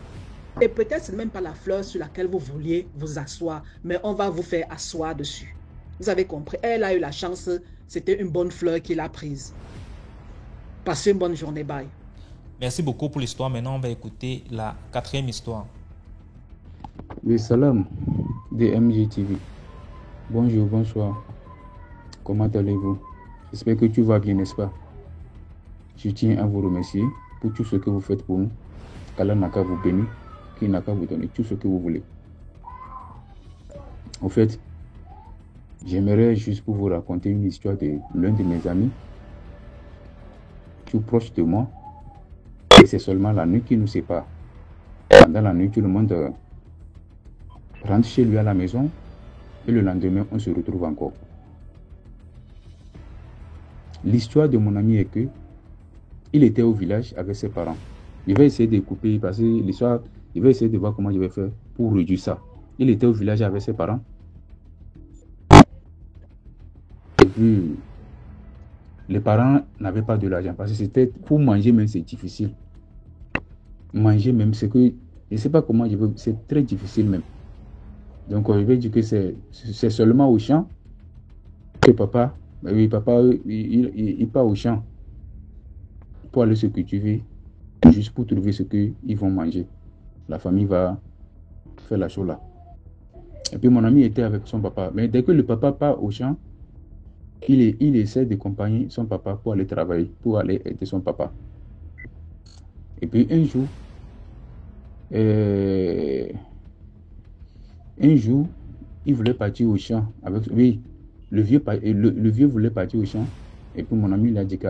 Et peut-être ce n'est même pas la fleur sur laquelle vous vouliez vous asseoir, mais on va vous faire asseoir dessus. Vous avez compris, elle a eu la chance, c'était une bonne fleur qu'il a prise. Passez une bonne journée, bye. Merci beaucoup pour l'histoire. Maintenant, on va écouter la 4e histoire. Oui, salam de MGTV. Bonjour, bonsoir. Comment allez-vous? J'espère que tu vas bien, n'est-ce pas? Je tiens à vous remercier pour tout ce que vous faites pour nous. Qu'Allah n'a qu'à vous bénir, qu'il n'a qu'à vous donner tout ce que vous voulez. En fait, j'aimerais juste pour vous raconter une histoire de l'un de mes amis, tout proche de moi. Et c'est seulement la nuit qui nous sépare. Pendant la nuit, tout le monde rentre chez lui à la maison et le lendemain, on se retrouve encore. L'histoire de mon ami est que il était au village avec ses parents. Je vais essayer de couper parce que l'histoire, je vais essayer de voir comment je vais faire pour réduire ça. Il était au village avec ses parents. Et puis, les parents n'avaient pas de l'argent parce que c'était pour manger même c'est difficile. Manger même c'est que je ne sais pas comment je veux, c'est très difficile même. Donc je vais dire que c'est seulement au champ que papa, oui papa il part au champ pour aller se cultiver juste pour trouver ce qu'ils vont manger. La famille va faire la chose là. Et puis mon ami était avec son papa. Mais dès que le papa part au champ, il essaie d'accompagner son papa pour aller travailler, pour aller aider son papa. Et puis un jour, il voulait partir au champ avec oui, le vieux voulait partir au champ. Et puis mon ami il a dit que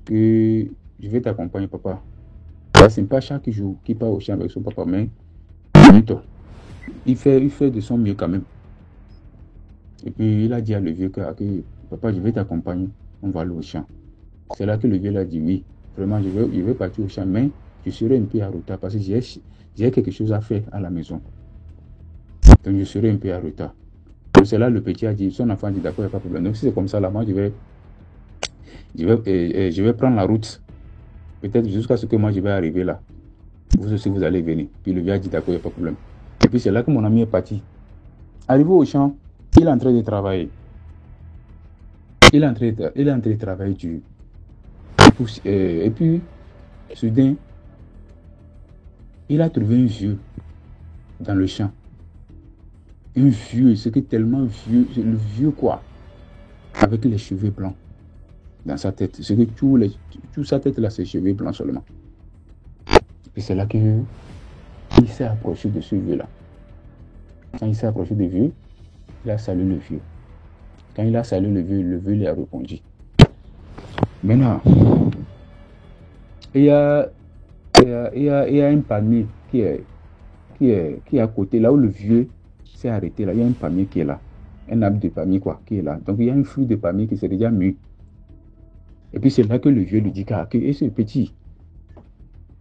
je vais t'accompagner papa. Ce n'est pas chaque jour qu'il part au champ avec son papa, mais il fait de son mieux quand même. Et puis il a dit à le vieux que papa, je vais t'accompagner, on va aller au champ. C'est là que le vieux a dit oui, vraiment je vais partir au champ, mais je serai un peu en retard parce que j'ai quelque chose à faire à la maison. Donc je serai un peu en retard. Donc c'est là le petit a dit, son enfant dit d'accord, il n'y a pas de problème. Donc si c'est comme ça, là, moi je vais prendre la route. Peut-être jusqu'à ce que moi je vais arriver là. Vous aussi vous allez venir. Puis le vieux a dit d'accord, il n'y a pas de problème. Et puis c'est là que mon ami est parti. Arrivé au champ, il est en train de travailler. Il est en train de travailler dur. Et puis, soudain, il a trouvé un vieux dans le champ. Un vieux, c'est que tellement vieux, le vieux quoi, avec les cheveux blancs dans sa tête. C'est que toute sa tête là, c'est cheveux blancs seulement. Et c'est là qu'il s'est approché de ce vieux là. Quand il s'est approché du vieux, il a salué le vieux. Quand il a salué le vieux lui a répondu. Maintenant, il y a un palmier qui est à côté, là où le vieux s'est arrêté, là, il y a un palmier qui est là. Un arbre de palmier quoi, qui est là. Donc il y a un fruit de palmier qui s'est déjà mûr. Et puis c'est là que le vieux lui dit et ce petit.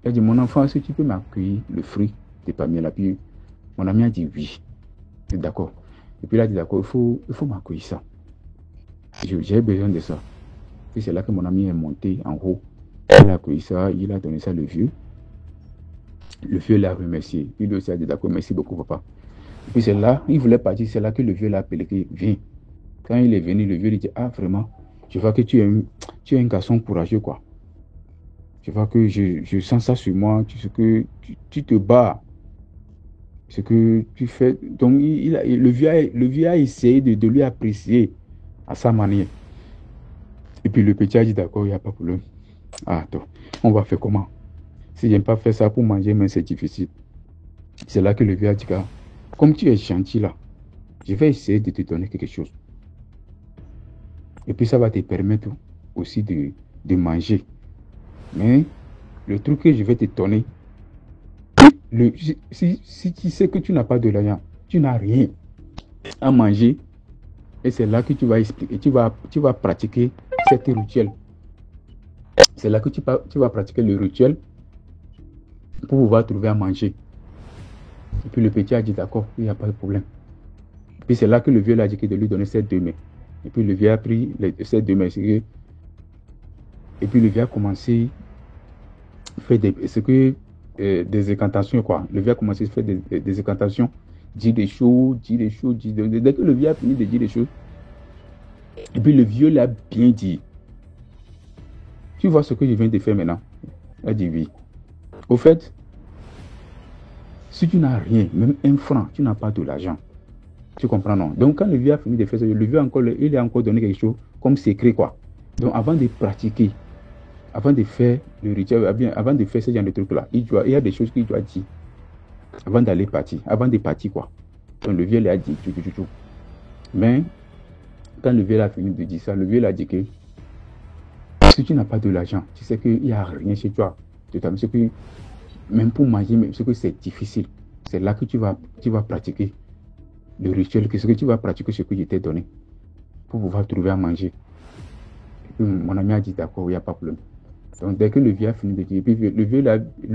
Il a dit, mon enfant, est-ce que tu peux m'accueillir le fruit de palmier là? Puis mon ami a dit oui. D'accord. Et puis il a dit d'accord, il faut m'accueillir ça. J'ai besoin de ça. Puis c'est là que mon ami est monté en haut. Il a accueilli ça, il a donné ça au vieux. Le vieux l'a remercié. Il aussi a dit d'accord, merci beaucoup papa. Et puis c'est là, il voulait partir, c'est là que le vieux l'a appelé, viens. Quand il est venu, le vieux lui dit, ah vraiment, je vois que tu es un garçon courageux quoi. Je vois que je sens ça sur moi, tu te bats. Ce que tu fais. Donc le vieux a essayé de lui apprécier à sa manière. Et puis le petit a dit d'accord, il n'y a pas de problème. Ah, attends, on va faire comment? Si je n'aime pas faire ça pour manger, mais c'est difficile. C'est là que le vieux a dit, comme tu es gentil là, je vais essayer de te donner quelque chose. Et puis ça va te permettre aussi de manger. Mais le truc que je vais te donner, si tu sais que tu n'as pas de l'argent, tu n'as rien à manger, et c'est là que tu vas expliquer, tu vas pratiquer cette rituel. C'est là que tu vas pratiquer le rituel pour pouvoir trouver à manger. Et puis le petit a dit d'accord, il n'y a pas de problème. Puis c'est là que le vieux lui a dit de lui donner ses 2 mains. Et puis le vieux a pris ses 2 mains. Et puis le vieux a commencé à faire des incantations, quoi. Le vieux a commencé à faire des incantations, dire des choses. Dès que le vieux a fini de dire des choses, et puis le vieux l'a bien dit. Tu vois ce que je viens de faire maintenant? Il a dit oui. Au fait, si tu n'as rien, même 1 franc, tu n'as pas de l'argent. Tu comprends, non? Donc quand le vieux a fini de faire ça, le vieux il a encore donné quelque chose comme secret, quoi. Donc avant de pratiquer, avant de faire le rituel, avant de faire ce genre de truc-là, il y a des choses qu'il doit dire avant d'aller partir, avant de partir, quoi. Donc le vieux lui a dit tout. Mais quand le vieux a fini de dire ça, le vieux lui a dit que si tu n'as pas de l'argent, tu sais qu'il n'y a rien chez toi. C'est que même pour manger, même que c'est difficile. C'est là que tu vas pratiquer le rituel, que ce que tu vas pratiquer, ce que je t'ai donné pour pouvoir trouver à manger. Et puis mon ami a dit d'accord, il n'y a pas de problème. Donc dès que le vieux a fini de dire, puis le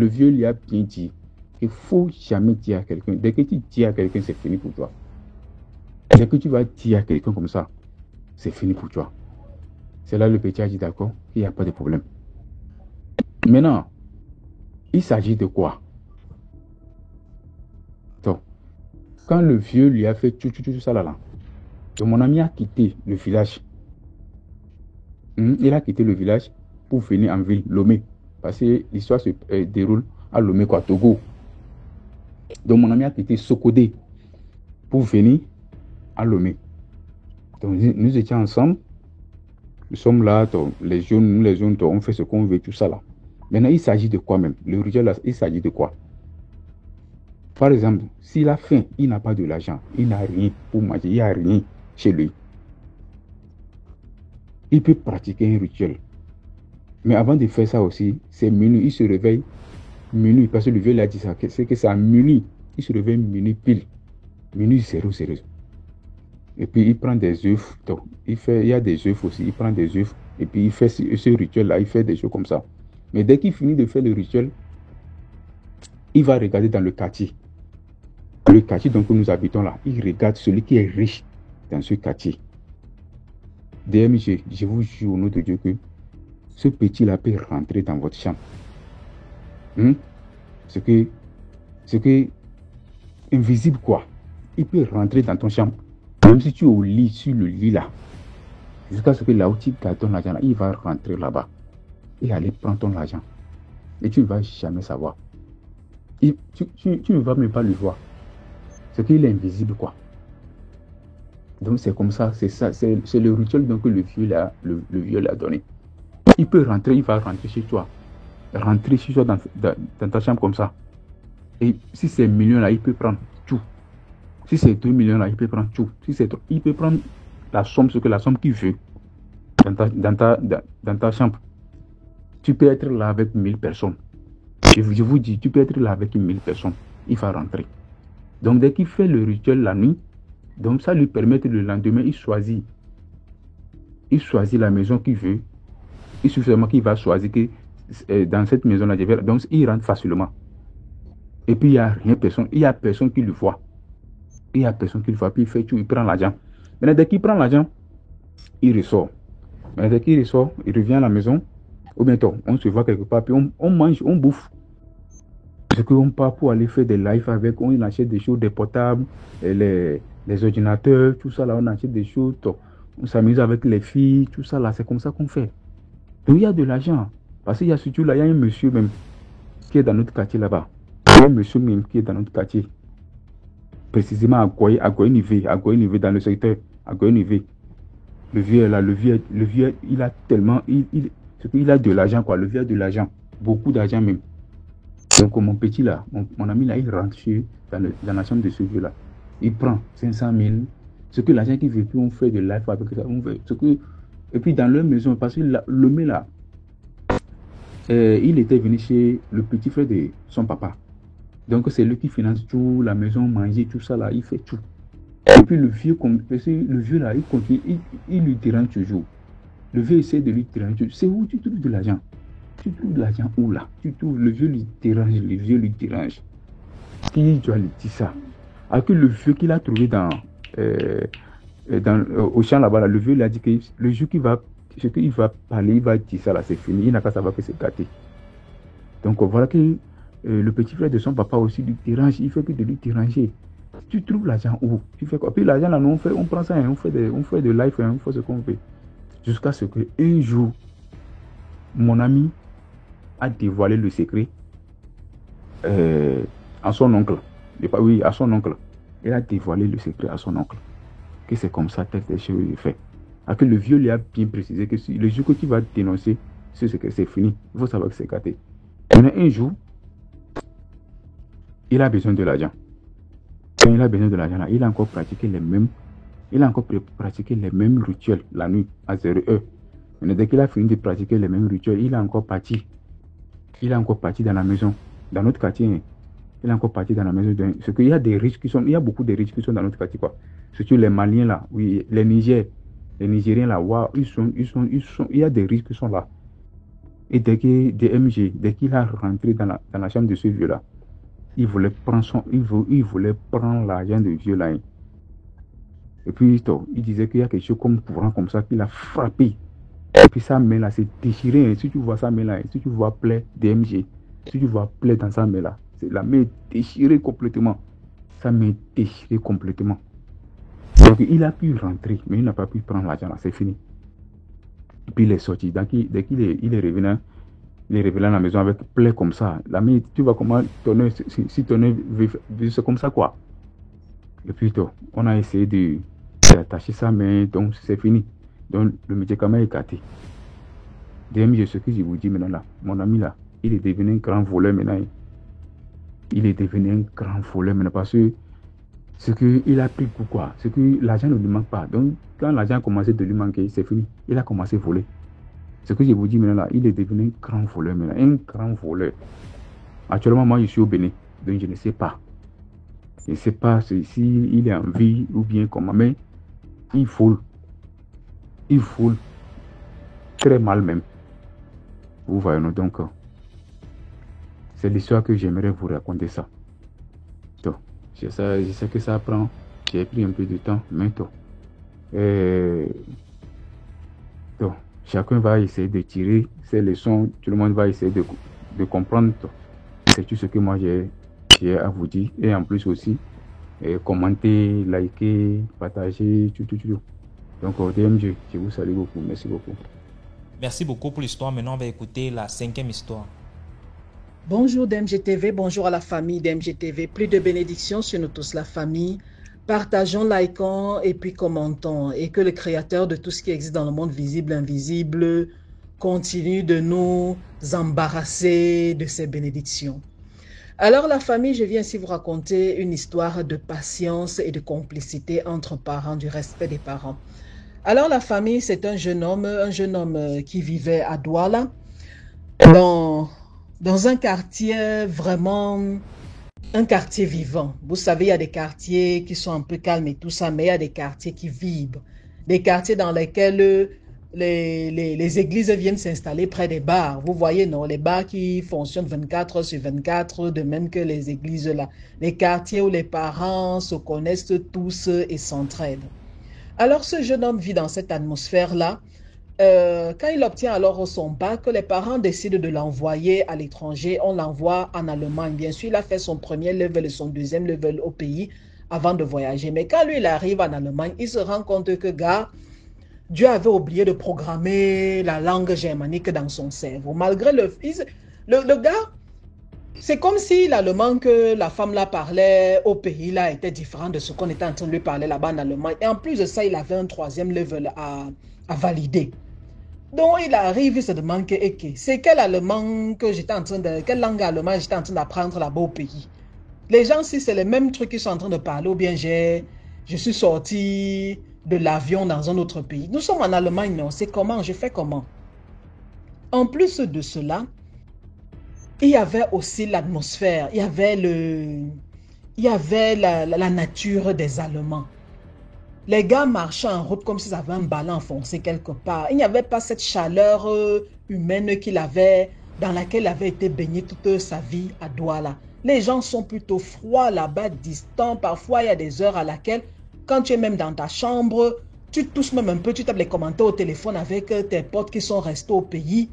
vieux lui a bien dit qu'il ne faut jamais dire à quelqu'un. Dès que tu dis à quelqu'un, c'est fini pour toi. Dès que tu vas dire à quelqu'un comme ça, c'est fini pour toi. C'est là le petit a dit d'accord, il n'y a pas de problème. Maintenant, il s'agit de quoi? Donc, quand le vieux lui a fait tout ça là, donc mon ami a quitté le village. Il a quitté le village pour venir en ville, Lomé. Parce que l'histoire se déroule à Lomé, quoi, Togo. Donc mon ami a quitté Sokodé pour venir à Lomé. Donc nous étions ensemble. Nous sommes là, donc, les jeunes, on fait ce qu'on veut, tout ça là. Maintenant, il s'agit de quoi même? Le rituel là, il s'agit de quoi? Par exemple, s'il a faim, il n'a pas de l'argent, il n'a rien pour manger, il n'y a rien chez lui. Il peut pratiquer un rituel. Mais avant de faire ça aussi, c'est minuit, il se réveille minuit, parce que le vieux l'a dit ça, c'est que c'est à minuit, il se réveille minuit pile, minuit 00. Et puis il prend des œufs, donc il y a des œufs aussi, il prend des œufs, et puis il fait ce rituel-là, il fait des choses comme ça. Mais dès qu'il finit de faire le rituel, il va regarder dans le quartier. Le quartier donc, où nous habitons là, il regarde celui qui est riche dans ce quartier. DMG, je vous jure au nom de Dieu que ce petit-là peut rentrer dans votre chambre. C'est que invisible quoi. Il peut rentrer dans ton chambre. Même si tu es au lit, sur le lit là. Jusqu'à ce que là où tu gardes ton argent, il va rentrer là-bas. Et aller prendre ton argent. Et tu ne vas jamais savoir. Tu ne vas même pas le voir. C'est qu'il est invisible quoi. Donc c'est comme ça, c'est le rituel donc, que le vieux l'a donné. Il peut rentrer, il va rentrer chez toi. Rentrer chez toi dans ta chambre comme ça. Et si c'est 1 million là, il peut prendre tout. Si c'est 2 millions là, il peut prendre tout. Il peut prendre la somme qu'il veut dans ta chambre. Tu peux être là avec 1000 personnes. Je vous dis, tu peux être là avec 1000 personnes. Il va rentrer. Donc dès qu'il fait le rituel la nuit, donc ça lui permet que le lendemain, il choisit la maison qu'il veut. Il suffit seulement qu'il va choisir que dans cette maison-là, donc il rentre facilement. Et puis il n'y a personne qui le voit. Puis il fait tout, il prend l'argent. Maintenant, dès qu'il prend l'argent, il ressort. Maintenant, dès qu'il ressort, il revient à la maison. Ou bientôt, on se voit quelque part, puis on mange, on bouffe. Parce qu'on part pour aller faire des lives avec, on achète des choses, des portables, les ordinateurs, tout ça là, on achète des choses, on s'amuse avec les filles, tout ça là, c'est comme ça qu'on fait. Donc il y a de l'argent. Parce qu'il y a surtout là, il y a un monsieur même qui est dans notre quartier là-bas. Il y a un monsieur même qui est dans notre quartier. Précisément à Goynivé, dans le secteur, à Goynivé. Le vieux là, le vieux, il a tellement, il a de l'argent quoi, le vieux a de l'argent, beaucoup d'argent même. Donc mon petit là, mon ami là, il rentre dans la chambre de ce vieux là. Il prend 500 000. Ce que l'argent qu'il veut plus, on fait de life avec ça. Et puis dans leur maison, parce que le mec là, il était venu chez le petit frère de son papa. Donc c'est lui qui finance tout, la maison, manger, tout ça là, il fait tout. Et puis le vieux là, il continue, il lui dérange toujours. Le vieux essaie de lui déranger. C'est où tu trouves de l'argent? Tu trouves de l'argent où là? Le vieux lui dérange, qui doit lui dire ça. Alors que le vieux qu'il a trouvé au champ là-bas, le vieux lui a dit que le jour qu'il va parler, il va dire ça là, c'est fini, il n'a qu'à savoir que c'est gâté. Donc voilà que le petit frère de son papa aussi lui dérange, il fait que de lui déranger. Tu trouves l'argent où? Tu fais quoi? Puis l'argent là, nous, on prend ça, on fait de life, on fait ce qu'on fait. Jusqu'à ce qu'un jour, mon ami a dévoilé le secret à son oncle. Oui, à son oncle. Il a dévoilé le secret à son oncle. Que c'est comme ça, tel chose est fait. Alors que le vieux lui a bien précisé que le jour que tu vas dénoncer ce secret, c'est fini. Il faut savoir que c'est gâté. Maintenant, un jour, il a besoin de l'argent. Quand il a besoin de l'argent, là, il a encore pratiqué les mêmes rituels la nuit à 0h. Mais dès qu'il a fini de pratiquer les mêmes rituels, il est encore parti. Il est encore parti dans la maison, dans notre quartier. Il est encore parti dans la maison. Parce qu'il y a des riches il y a beaucoup de riches qui sont dans notre quartier, quoi. Surtout les Maliens là, oui, les Nigériens là, wow, il y a des riches qui sont là. Et dès qu'il a rentré dans la chambre de ce vieux là, il voulait prendre l'argent de vieux là. Et puis il disait qu'il y a quelque chose comme courant comme ça qu'il a frappé. Et puis sa main là s'est déchirée. Si tu vois sa main là, si tu vois plaie DMG, si tu vois plaie dans sa main là, la main est déchirée complètement. Sa main est déchirée complètement. Donc il a pu rentrer, mais il n'a pas pu prendre l'argent là, c'est fini. Et puis il est sorti. Donc dès qu'il est revenu, à la maison avec plaie comme ça. La main, tu vois comment tourner, si tourner, c'est comme ça quoi. Et puis on a essayé d'attacher sa main, donc c'est fini. Donc le médicament est gâté. DMG, ce que je vous dis maintenant là, mon ami là, il est devenu un grand voleur maintenant. Il est devenu un grand voleur maintenant parce que ce qu'il a pris pour quoi? C'est que l'argent ne lui manque pas. Donc quand l'argent a commencé de lui manquer, c'est fini. Il a commencé à voler. Ce que je vous dis maintenant là, il est devenu un grand voleur maintenant. Un grand voleur. Actuellement, moi je suis au Bénin. Donc je ne sais pas. Je ne sais pas s'il est en vie ou bien comment. Mais il vole. Il vole très mal même. Vous voyez, donc c'est l'histoire que j'aimerais vous raconter ça. Donc, je sais que ça prend. J'ai pris un peu de temps, mais donc, chacun va essayer de tirer ses leçons. Tout le monde va essayer de comprendre. C'est tout ce que moi j'ai à vous dire. Et en plus aussi, commenter, liker, partager, tout. Donc, DMG, je vous salue beaucoup. Merci beaucoup. Merci beaucoup pour l'histoire. Maintenant, on va écouter la 5e histoire. Bonjour DMGTV, bonjour à la famille DMGTV. Plus de bénédictions sur nous tous, la famille. Partageons, likons et puis commentons. Et que le créateur de tout ce qui existe dans le monde visible, invisible, continue de nous embarrasser de ses bénédictions. Alors la famille, je viens ici vous raconter une histoire de patience et de complicité entre parents, du respect des parents. Alors la famille, c'est un jeune homme qui vivait à Douala, dans un quartier vraiment, un quartier vivant. Vous savez, il y a des quartiers qui sont un peu calmes et tout ça, mais il y a des quartiers qui vibrent. Des quartiers dans lesquels les églises viennent s'installer près des bars. Vous voyez, non, les bars qui fonctionnent 24 heures sur 24, de même que les églises là. Les quartiers où les parents se connaissent tous et s'entraident. Alors, ce jeune homme vit dans cette atmosphère-là. Quand il obtient alors son bac, les parents décident de l'envoyer à l'étranger. On l'envoie en Allemagne. Bien sûr, il a fait son premier level et son deuxième level au pays avant de voyager. Mais quand lui, il arrive en Allemagne, il se rend compte que, Dieu avait oublié de programmer la langue germanique dans son cerveau. Malgré le gars, c'est comme si l'allemand que la femme là parlait au pays là était différent de ce qu'on était en train de lui parler là-bas en Allemagne. Et en plus de ça, il avait un troisième level à valider. Donc il arrive, il se demande que c'est quel allemand que j'étais en train de, quelle langue allemande j'étais en train d'apprendre là-bas au pays. Les gens, si c'est les mêmes trucs qu'ils sont en train de parler, ou bien je suis sorti de l'avion dans un autre pays. Nous sommes en Allemagne, non, c'est comment, je fais comment. En plus de cela, il y avait aussi l'atmosphère, il y avait la nature des Allemands. Les gars marchaient en route comme s'ils avaient un ballon enfoncé quelque part. Il n'y avait pas cette chaleur humaine qu'il avait, dans laquelle il avait été baigné toute sa vie à Douala. Les gens sont plutôt froids là-bas, distants. Parfois, il y a des heures à laquelle, quand tu es même dans ta chambre, tu touches même un peu, tu tapes les commentaires au téléphone avec tes potes qui sont restés au pays.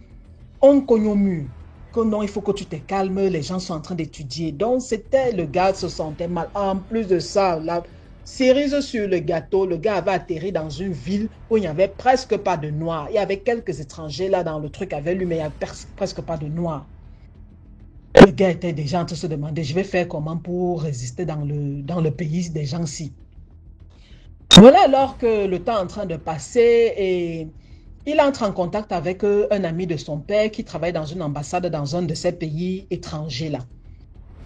On cogne au mur. Que non, il faut que tu te calmes, les gens sont en train d'étudier. Donc, c'était, le gars se sentait mal. En plus de ça, la cerise sur le gâteau, le gars avait atterri dans une ville où il n'y avait presque pas de noirs. Il y avait quelques étrangers là dans le truc avec lui, mais il n'y avait presque pas de noirs. Le gars était déjà en train de se demander, je vais faire comment pour résister dans le pays des gens-ci. Voilà alors que le temps est en train de passer et il entre en contact avec un ami de son père qui travaille dans une ambassade dans un de ces pays étrangers là.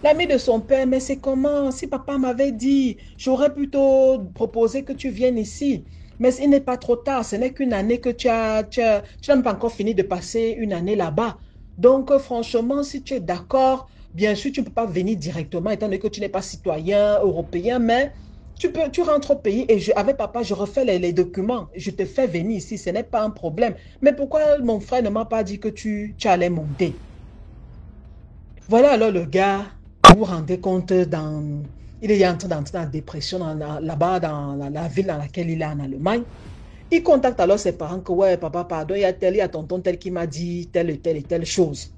L'ami de son père, mais c'est comment? Si papa m'avait dit, j'aurais plutôt proposé que tu viennes ici. Mais il n'est pas trop tard, ce n'est qu'une année que tu n'as pas encore fini de passer une année là-bas. Donc franchement, si tu es d'accord, bien sûr, tu ne peux pas venir directement étant donné que tu n'es pas citoyen européen, mais tu rentres au pays et avec papa, je refais les documents. Je te fais venir ici, ce n'est pas un problème. Mais pourquoi mon frère ne m'a pas dit que tu allais monter? Voilà alors le gars, vous vous rendez compte, il est en train d'entrer dans la dépression là-bas dans la ville dans laquelle il est en Allemagne. Il contacte alors ses parents que ouais, papa, pardon, il y a tonton tel qui m'a dit telle et telle chose.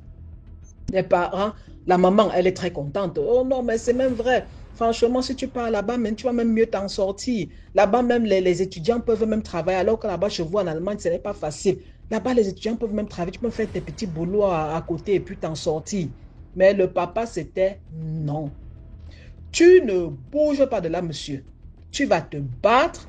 Les parents, la maman, elle est très contente. Oh non, mais c'est même vrai. Franchement, si tu pars là-bas, tu vas même mieux t'en sortir. Là-bas, même les étudiants peuvent même travailler, alors que là-bas, chez vous en Allemagne, ce n'est pas facile. Là-bas, les étudiants peuvent même travailler. Tu peux faire tes petits boulots à côté et puis t'en sortir. Mais le papa, c'était non. Tu ne bouges pas de là, monsieur. Tu vas te battre.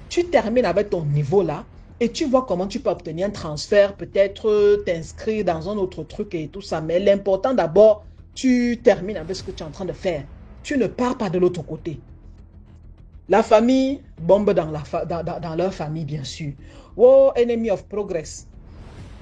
Tu termines avec ton niveau là. Et tu vois comment tu peux obtenir un transfert. Peut-être t'inscrire dans un autre truc et tout ça. Mais l'important d'abord, tu termines avec ce que tu es en train de faire. Tu ne pars pas de l'autre côté. La famille bombe dans leur famille, bien sûr. Oh, enemy of progress.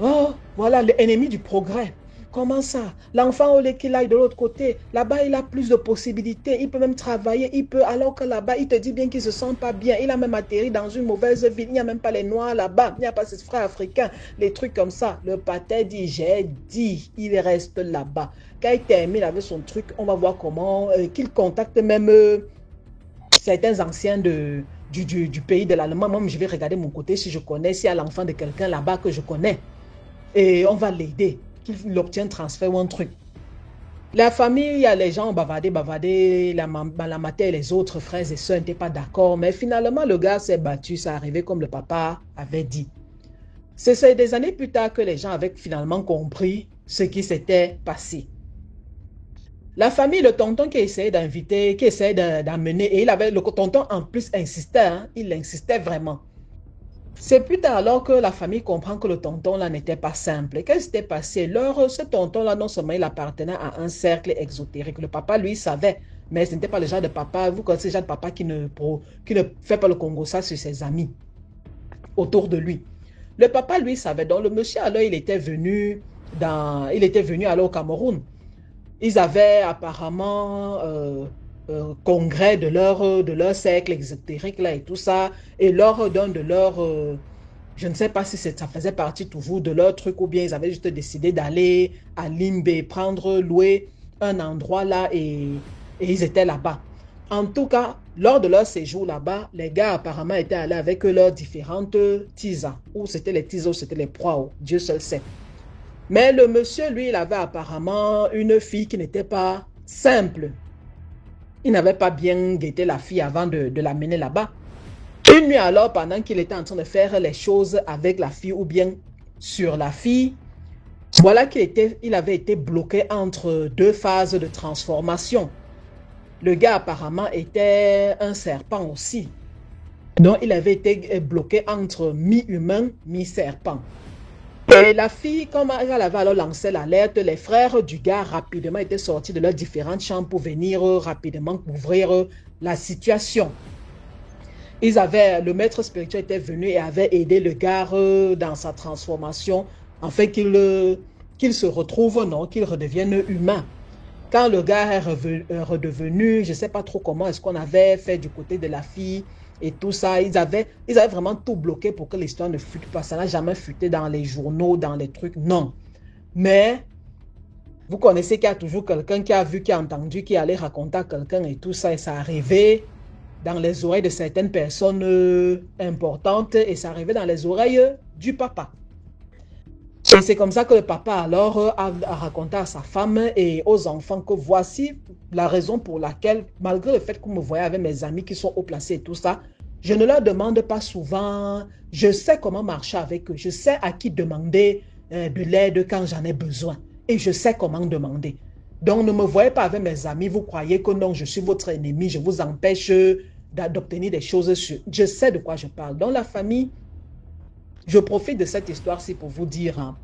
Oh, voilà l'ennemi du progrès. Comment ça? L'enfant, au lieu qu'il aille de l'autre côté, là-bas, il a plus de possibilités. Il peut même travailler. Alors que là-bas, il te dit bien qu'il ne se sent pas bien. Il a même atterri dans une mauvaise ville. Il n'y a même pas les Noirs là-bas. Il n'y a pas ses frères africains. Les trucs comme ça. Le pater dit, j'ai dit, il reste là-bas. Quand il termine avec son truc, on va voir comment qu'il contacte même certains anciens du pays de l'Allemagne. Moi, je vais regarder mon côté si je connais, s'il y a l'enfant de quelqu'un là-bas que je connais. Et on va l'aider. Qu'il obtienne transfert ou un truc. La famille, il y a les gens bavardé, la mater et les autres frères et sœurs n'étaient pas d'accord, mais finalement, le gars s'est battu, ça arrivait comme le papa avait dit. C'est des années plus tard que les gens avaient finalement compris ce qui s'était passé. La famille, le tonton qui essayait d'inviter, qui essayait d'amener, et le tonton en plus insistait, hein, il insistait vraiment. C'est plus tard alors que la famille comprend que le tonton là n'était pas simple. Qu'est-ce qui s'était passé? Ce tonton là, non seulement il appartenait à un cercle exotérique. Le papa, lui, savait. Mais ce n'était pas le genre de papa. Vous connaissez le genre de papa qui ne fait pas le Congo ça sur ses amis autour de lui. Le papa, lui, savait. Donc le monsieur, alors, il était venu alors au Cameroun. Ils avaient apparemment congrès de leur cercle exotérique là et tout ça, et lors d'un de leurs, je ne sais pas si ça faisait partie toujours de leur truc ou bien ils avaient juste décidé d'aller à Limbe, louer un endroit là et ils étaient là-bas. En tout cas, lors de leur séjour là-bas, les gars apparemment étaient allés avec leurs différentes tisas, ou c'était les tisas ou c'était les proies, Dieu seul sait. Mais le monsieur, lui, il avait apparemment une fille qui n'était pas simple. Il n'avait pas bien guetté la fille avant de l'amener là-bas. Une nuit alors, pendant qu'il était en train de faire les choses avec la fille ou bien sur la fille, voilà qu'il avait été bloqué entre deux phases de transformation. Le gars apparemment était un serpent aussi. Donc il avait été bloqué entre mi-humain, mi-serpent. Et la fille, comme elle avait alors lancé l'alerte, les frères du gars rapidement étaient sortis de leurs différentes chambres pour venir rapidement couvrir la situation. Le maître spirituel était venu et avait aidé le gars dans sa transformation, afin qu'il se retrouve, non, qu'il redevienne humain. Quand le gars est redevenu, je ne sais pas trop comment est-ce qu'on avait fait du côté de la fille, et tout ça, ils avaient vraiment tout bloqué pour que l'histoire ne fuite pas. Ça n'a jamais fuité dans les journaux, dans les trucs, non. Mais Vous connaissez qu'il y a toujours quelqu'un qui a vu, qui a entendu, qui allait raconter à quelqu'un et tout ça, et ça arrivait dans les oreilles de certaines personnes importantes, et ça arrivait dans les oreilles du papa. Et c'est comme ça que le papa alors a raconté à sa femme et aux enfants que voici la raison pour laquelle, malgré le fait que vous me voyez avec mes amis qui sont haut placés et tout ça, je ne leur demande pas souvent, je sais comment marcher avec eux, je sais à qui demander de l'aide quand j'en ai besoin et je sais comment demander. Donc ne me voyez pas avec mes amis, vous croyez que non, je suis votre ennemi, je vous empêche d'obtenir des choses. Je sais de quoi je parle. Dans la famille, je profite de cette histoire-ci pour vous dire, hein,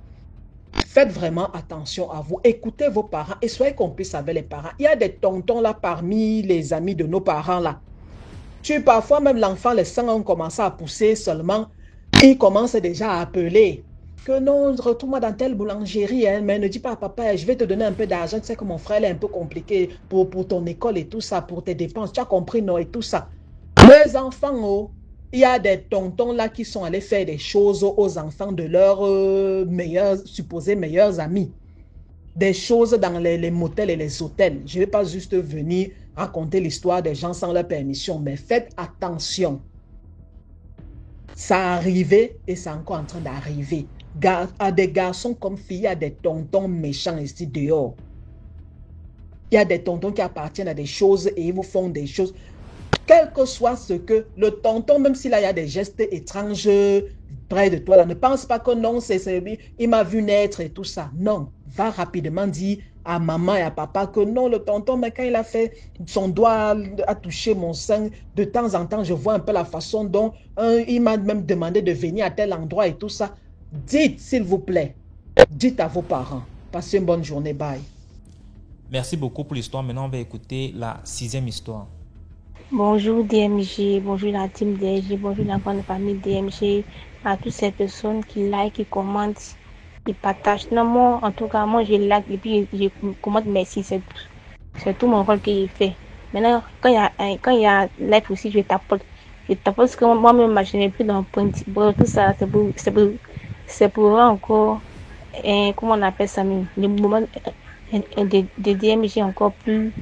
faites vraiment attention à vous, écoutez vos parents et soyez complices avec les parents. Il y a des tontons là parmi les amis de nos parents là. Parfois même l'enfant, les sangs ont commencé à pousser seulement, il commence déjà à appeler que non, retrouve-moi dans telle boulangerie, hein, mais ne dis pas à papa, je vais te donner un peu d'argent, tu sais que mon frère est un peu compliqué pour ton école et tout ça, pour tes dépenses, tu as compris, non, et tout ça. Les enfants, oh, il y a des tontons là qui sont allés faire des choses aux enfants de leurs supposés meilleurs amis. Des choses dans les motels et les hôtels. Je ne vais pas juste venir raconter l'histoire des gens sans leur permission, mais faites attention. Ça arrivait et c'est encore en train d'arriver. À des garçons comme filles, il y a des tontons méchants ici dehors. Il y a des tontons qui appartiennent à des choses et ils vous font des choses. Quel que soit ce que le tonton, même s'il y a des gestes étranges près de toi, là, ne pense pas que non, il m'a vu naître et tout ça. Non, va rapidement dire à maman et à papa que non, le tonton, mais quand il a fait son doigt a touché mon sein, de temps en temps, je vois un peu la façon dont il m'a même demandé de venir à tel endroit et tout ça. Dites, s'il vous plaît, dites à vos parents. Passez une bonne journée, bye. Merci beaucoup pour l'histoire. Maintenant, on va écouter la 6e histoire. Bonjour DMG, bonjour la team DMG, bonjour la grande famille DMG, à toutes ces personnes qui like, qui commentent, qui partagent. Non, moi, en tout cas, moi, je like et puis je commente merci, c'est tout mon rôle que j'ai fait. Maintenant, quand il y a live aussi, je tapote parce que moi-même, je n'ai plus d'empreinte. Bon, tout ça, c'est pour encore, comment on appelle ça, le moment de DMG encore plus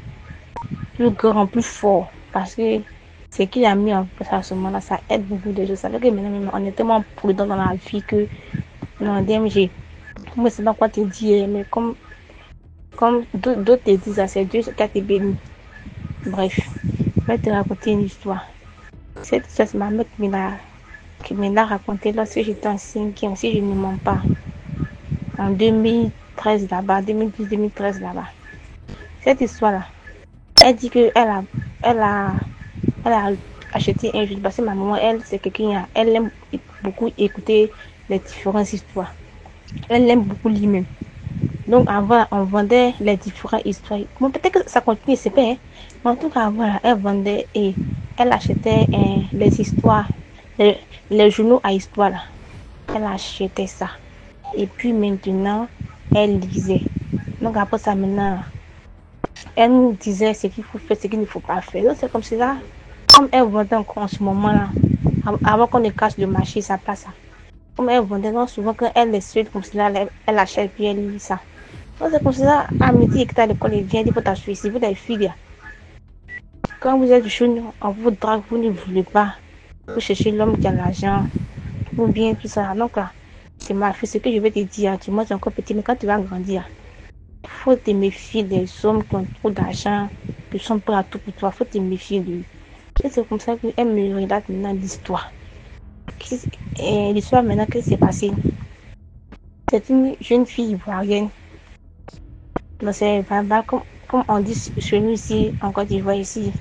grand, plus fort. Parce que ce qu'il a mis en place à ce moment-là, ça aide beaucoup de choses. Ça fait que maintenant, on est tellement prudent dans la vie que non, DMG, moi, je ne sais pas quoi te dire, mais comme d'autres te disent, c'est Dieu qui a te béni. Bref, je vais te raconter une histoire. Cette histoire, c'est ma mère qui me l'a racontée lorsque j'étais en 5e, si je ne mens pas. En 2013 là-bas, 2012-2013 là-bas. Cette histoire-là, elle dit qu'elle a acheté un jeu parce que ma maman, elle, c'est quelqu'un, elle aime beaucoup écouter les différentes histoires. Elle aime beaucoup lire même. Donc avant, on vendait les différentes histoires. Bon, peut-être que ça continue, c'est pas, hein. Mais en tout cas, voilà, elle vendait et elle achetait les histoires, les journaux à histoire là. Elle achetait ça. Et puis maintenant, elle lisait. Donc après ça, maintenant, elle nous disait ce qu'il faut faire, ce qu'il ne faut pas faire. Donc c'est comme ça. Comme elle vendait encore en ce moment-là, avant qu'on ne casse le marché, ça passe. Comme elle vendait, donc souvent quand elle est seule comme ça, elle achète puis elle lit ça. Donc c'est comme ça, à midi, que tu as l'école, elle vient dire pour t'assurer, si vous êtes filles. Quand vous êtes jeune, on vous drague, vous ne voulez pas. Vous cherchez l'homme qui a l'argent, ou bien tout ça. Donc là, c'est ma fille, ce que je vais te dire. Tu moi, tu es encore petit, mais quand tu vas grandir, il faut te méfier des hommes qui ont trop d'argent, qui sont prêts à tout pour toi. Il faut te méfier de lui. Et c'est comme ça qu'elle me relate maintenant l'histoire. L'histoire maintenant, qu'est-ce qui s'est passé? C'est une jeune fille ivoirienne. Donc c'est vraiment comme on dit chez nous ici, en Côte d'Ivoire ici,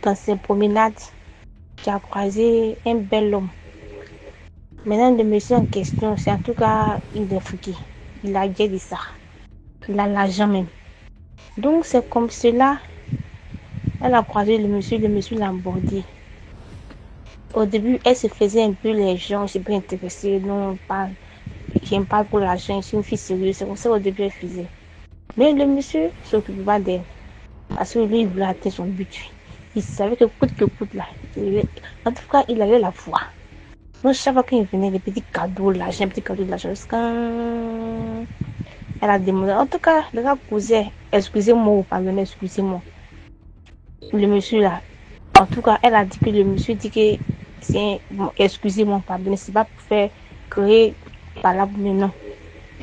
dans ses promenades, qui a croisé un bel homme. Maintenant, le monsieur en question, c'est en tout cas, il est foutu. Il a bien dit ça. Il a l'argent même. Donc c'est comme cela, elle a croisé le monsieur l'a abordé. Au début, elle se faisait un peu les gens, je suis pas intéressée, non, pas, j'aime pas pour l'argent, je suis une fille sérieuse, c'est comme ça au début elle faisait. Mais le monsieur ne s'occupait pas d'elle, parce que lui, il voulait atteindre son but. Il savait que coûte là, en tout cas, il avait la foi. Donc chaque fois qu'il venait, les petits cadeaux, l'argent, petits cadeaux de l'argent, Elle a demandé. En tout cas, le gars posait, excusez-moi, pardon, excusez-moi. Le monsieur là, en tout cas, elle a dit que le monsieur dit que c'est, bon, excusez-moi, pardon, c'est pas pour faire créer par là, mais non.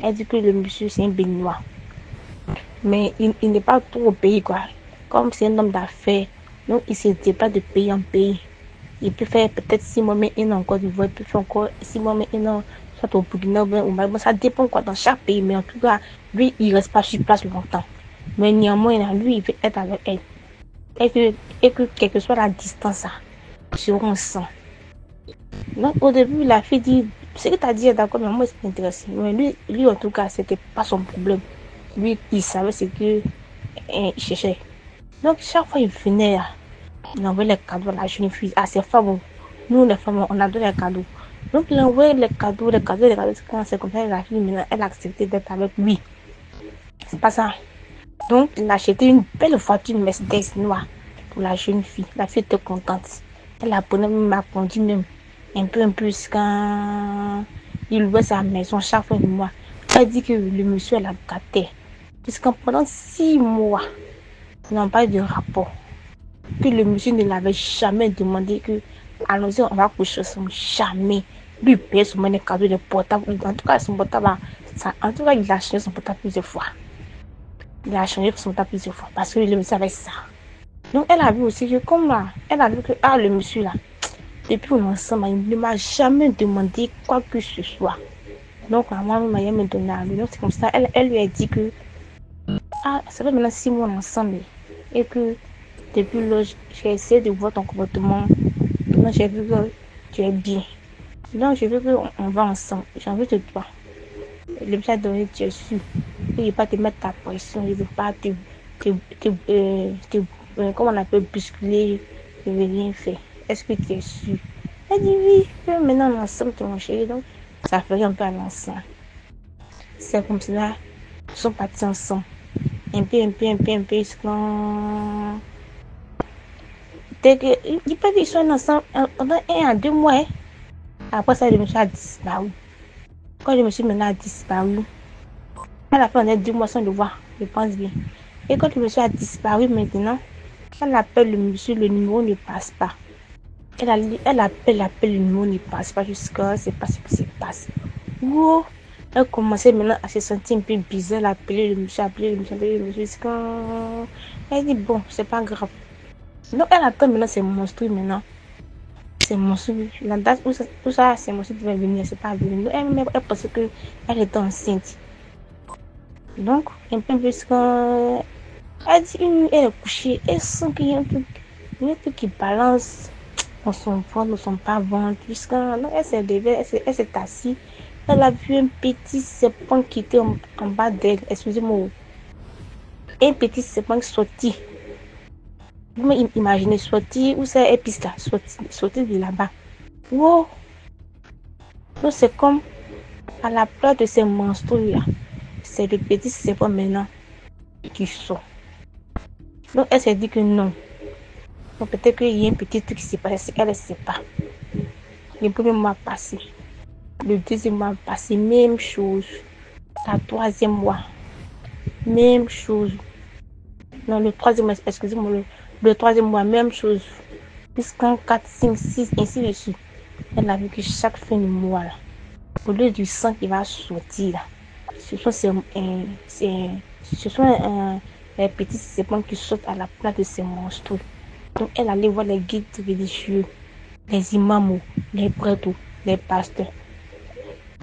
Elle dit que le monsieur c'est un béninois. Mais il n'est pas trop au pays, quoi. Comme c'est un homme d'affaires, donc il se déplace de pays en pays. Il peut faire peut-être 6 mois, mais un an en Côte d'Ivoire, il peut faire encore 6 mois, mais un an, soit au Burkina ou au Mali. Ça dépend quoi dans chaque pays, mais en tout cas, lui, il reste pas sur place longtemps. Mais néanmoins, là, lui, il veut être avec elle. Et que quelle que soit la distance, ça, seront ensemble. Donc au début, la fille dit, ce que tu as dit est d'accord, mais moi, c'est intéressant. Mais lui, en tout cas, c'était pas son problème. Lui, il savait ce que il cherchait. Donc chaque fois, il venait là. Il envoyait les cadeaux à la jeune fille, à ses femmes. Nous, les femmes, on adore les cadeaux. Donc, il envoyait les cadeaux. Quand c'est comme ça, la fille, maintenant, elle a accepté d'être avec lui. C'est pas ça. Donc, il a acheté une belle voiture Mercedes noire pour la jeune fille. La fille était contente. Elle apprenait même à conduire même. Un peu quand il louait sa maison chaque fin de mois. Elle dit que le monsieur la gâtait. Puisqu'en pendant 6 mois, ils n'ont pas eu de rapport. Que le monsieur ne l'avait jamais demandé que allons-y, on va coucher ensemble. Jamais. Lui, il payait son monnaie cadeau de portable. En tout cas, son portable, en tout cas, il a changé son portable plusieurs fois. Il a changé son portable plusieurs fois parce que le monsieur avait ça. Donc, elle a vu aussi que, comme là, elle a vu que, le monsieur là, depuis qu'on est ensemble, il ne m'a jamais demandé quoi que ce soit. Donc, moi-même, elle me donnait à lui. Donc, c'est comme ça, elle lui a dit que, ça fait maintenant 6 mois ensemble. Et que, depuis là, j'ai essayé de voir ton comportement. Donc, j'ai vu que tu es bien. Donc, j'ai vu qu'on va ensemble. J'ai envie de toi. Le monsieur a donné, tu es sûr. Il ne veut pas te mettre ta pression. Il ne veut pas comment on appelle, bousculer. Il ne veut rien faire. Est-ce que tu es sûr? Elle dit oui. Maintenant, on est ensemble, mon chéri. Donc, ça fait un peu à l'ensemble. C'est comme cela. Ils sont partis ensemble. Un peu. Dès que, ils peuvent qu'ils soient ensemble pendant 1 à 2 mois. Après ça, le monsieur a disparu. Quand le monsieur maintenant a disparu, elle a fait en 2 mois sans le voir, je pense bien. Et quand le monsieur a disparu maintenant, elle appelle le monsieur, le numéro ne passe pas. Elle appelle, le numéro ne passe pas jusqu'à c'est pas ce qui se passe. Wow. Elle commençait maintenant à se sentir un peu bizarre, elle appelait le monsieur, jusqu'à... Elle dit bon, c'est pas grave. Donc elle attend maintenant, c'est monstrueux maintenant. C'est monstrueux. La date où ça c'est monstrueux devait venir, c'est pas venu. Elle pensait qu'elle était enceinte. Donc, un peu plus quand elle dit elle est couchée, elle sent qu'il y a un truc qui balance dans son ventre, dans son pas-ventre. Donc elle s'est levée, elle s'est assise. Elle a vu un petit serpent qui était en bas d'elle. Excusez-moi. Un petit serpent sorti. Vous imaginez sortir où c'est épice là, sortir de là-bas. Wow! Donc c'est comme à la place de ces monstres là, c'est le petit serpent maintenant qui sort. Donc elle s'est dit que non. Donc peut-être qu'il y a un petit truc qui s'est passé, elle ne sait pas. Le premier mois passé, le deuxième mois passé, même chose. Le troisième mois, même chose. Non, le troisième mois, excusez-moi, le troisième mois, même chose. Jusqu'en 4, 5, 6, ainsi de suite. Elle a vu que chaque fin de mois, là, au lieu du sang qui va sortir, là, ce sont les petits serpents qui sortent à la place de ces monstres. Donc, elle allait voir les guides religieux, les imams, les prêtres, les pasteurs.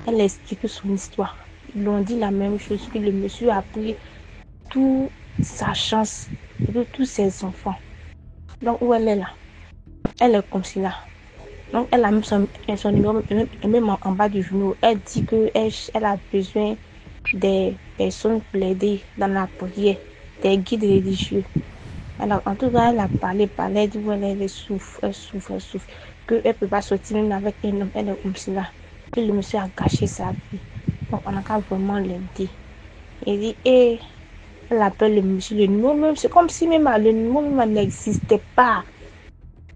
Elle a expliqué son histoire. Ils lui ont dit la même chose, que le monsieur a pris toute sa chance de tous ses enfants. Donc, où elle est là? Elle est comme cela. Donc, elle a mis son numéro même en bas du genou. Elle dit qu'elle a besoin des personnes pour l'aider dans la prière, des guides religieux. Alors, en tout cas, elle a parlé, elle dit qu'elle souffre, qu'elle ne peut pas sortir même avec un homme, elle est comme cela. Que le monsieur a gâché sa vie. Donc, on n'a qu'à vraiment l'aider. Il dit, elle appelle le monsieur, le numéro même, c'est comme si même le numéro même n'existait pas.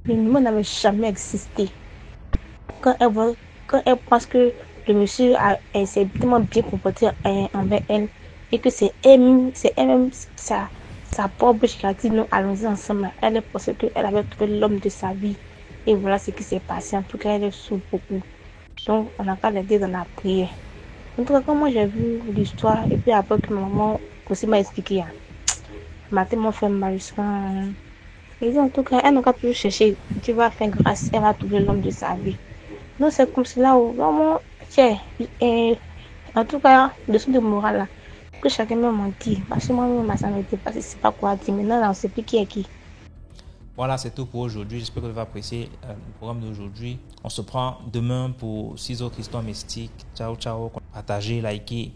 Le numéro n'avait jamais existé. Quand elle pense que le monsieur s'est tellement bien comporté envers elle, et que c'est elle-même sa propre bouche qui a dit non, allons-y ensemble. Elle est pensée qu'elle avait trouvé l'homme de sa vie. Et voilà ce qui s'est passé. En tout cas, elle est sous beaucoup. Donc, on n'a qu'à l'aider dans la prière. En tout cas, quand moi j'ai vu l'histoire, et puis après que ma maman aussi m'a expliqué, m'a tellement fait mal. Et dit en tout cas, elle n'a qu'à toujours chercher. Tu vas faire grâce, elle va trouver l'homme de sa vie. Donc, c'est comme cela où vraiment, et en tout cas, leçon de morale là, que chacun me mentit. Parce que moi-même, ma santé n'était pas, c'est pas quoi dire. Maintenant, là, on ne sait plus qui est qui. Voilà, c'est tout pour aujourd'hui. J'espère que vous avez apprécié le programme d'aujourd'hui. On se prend demain pour 6 autres histoires mystiques. Ciao, ciao. Partagez, likez.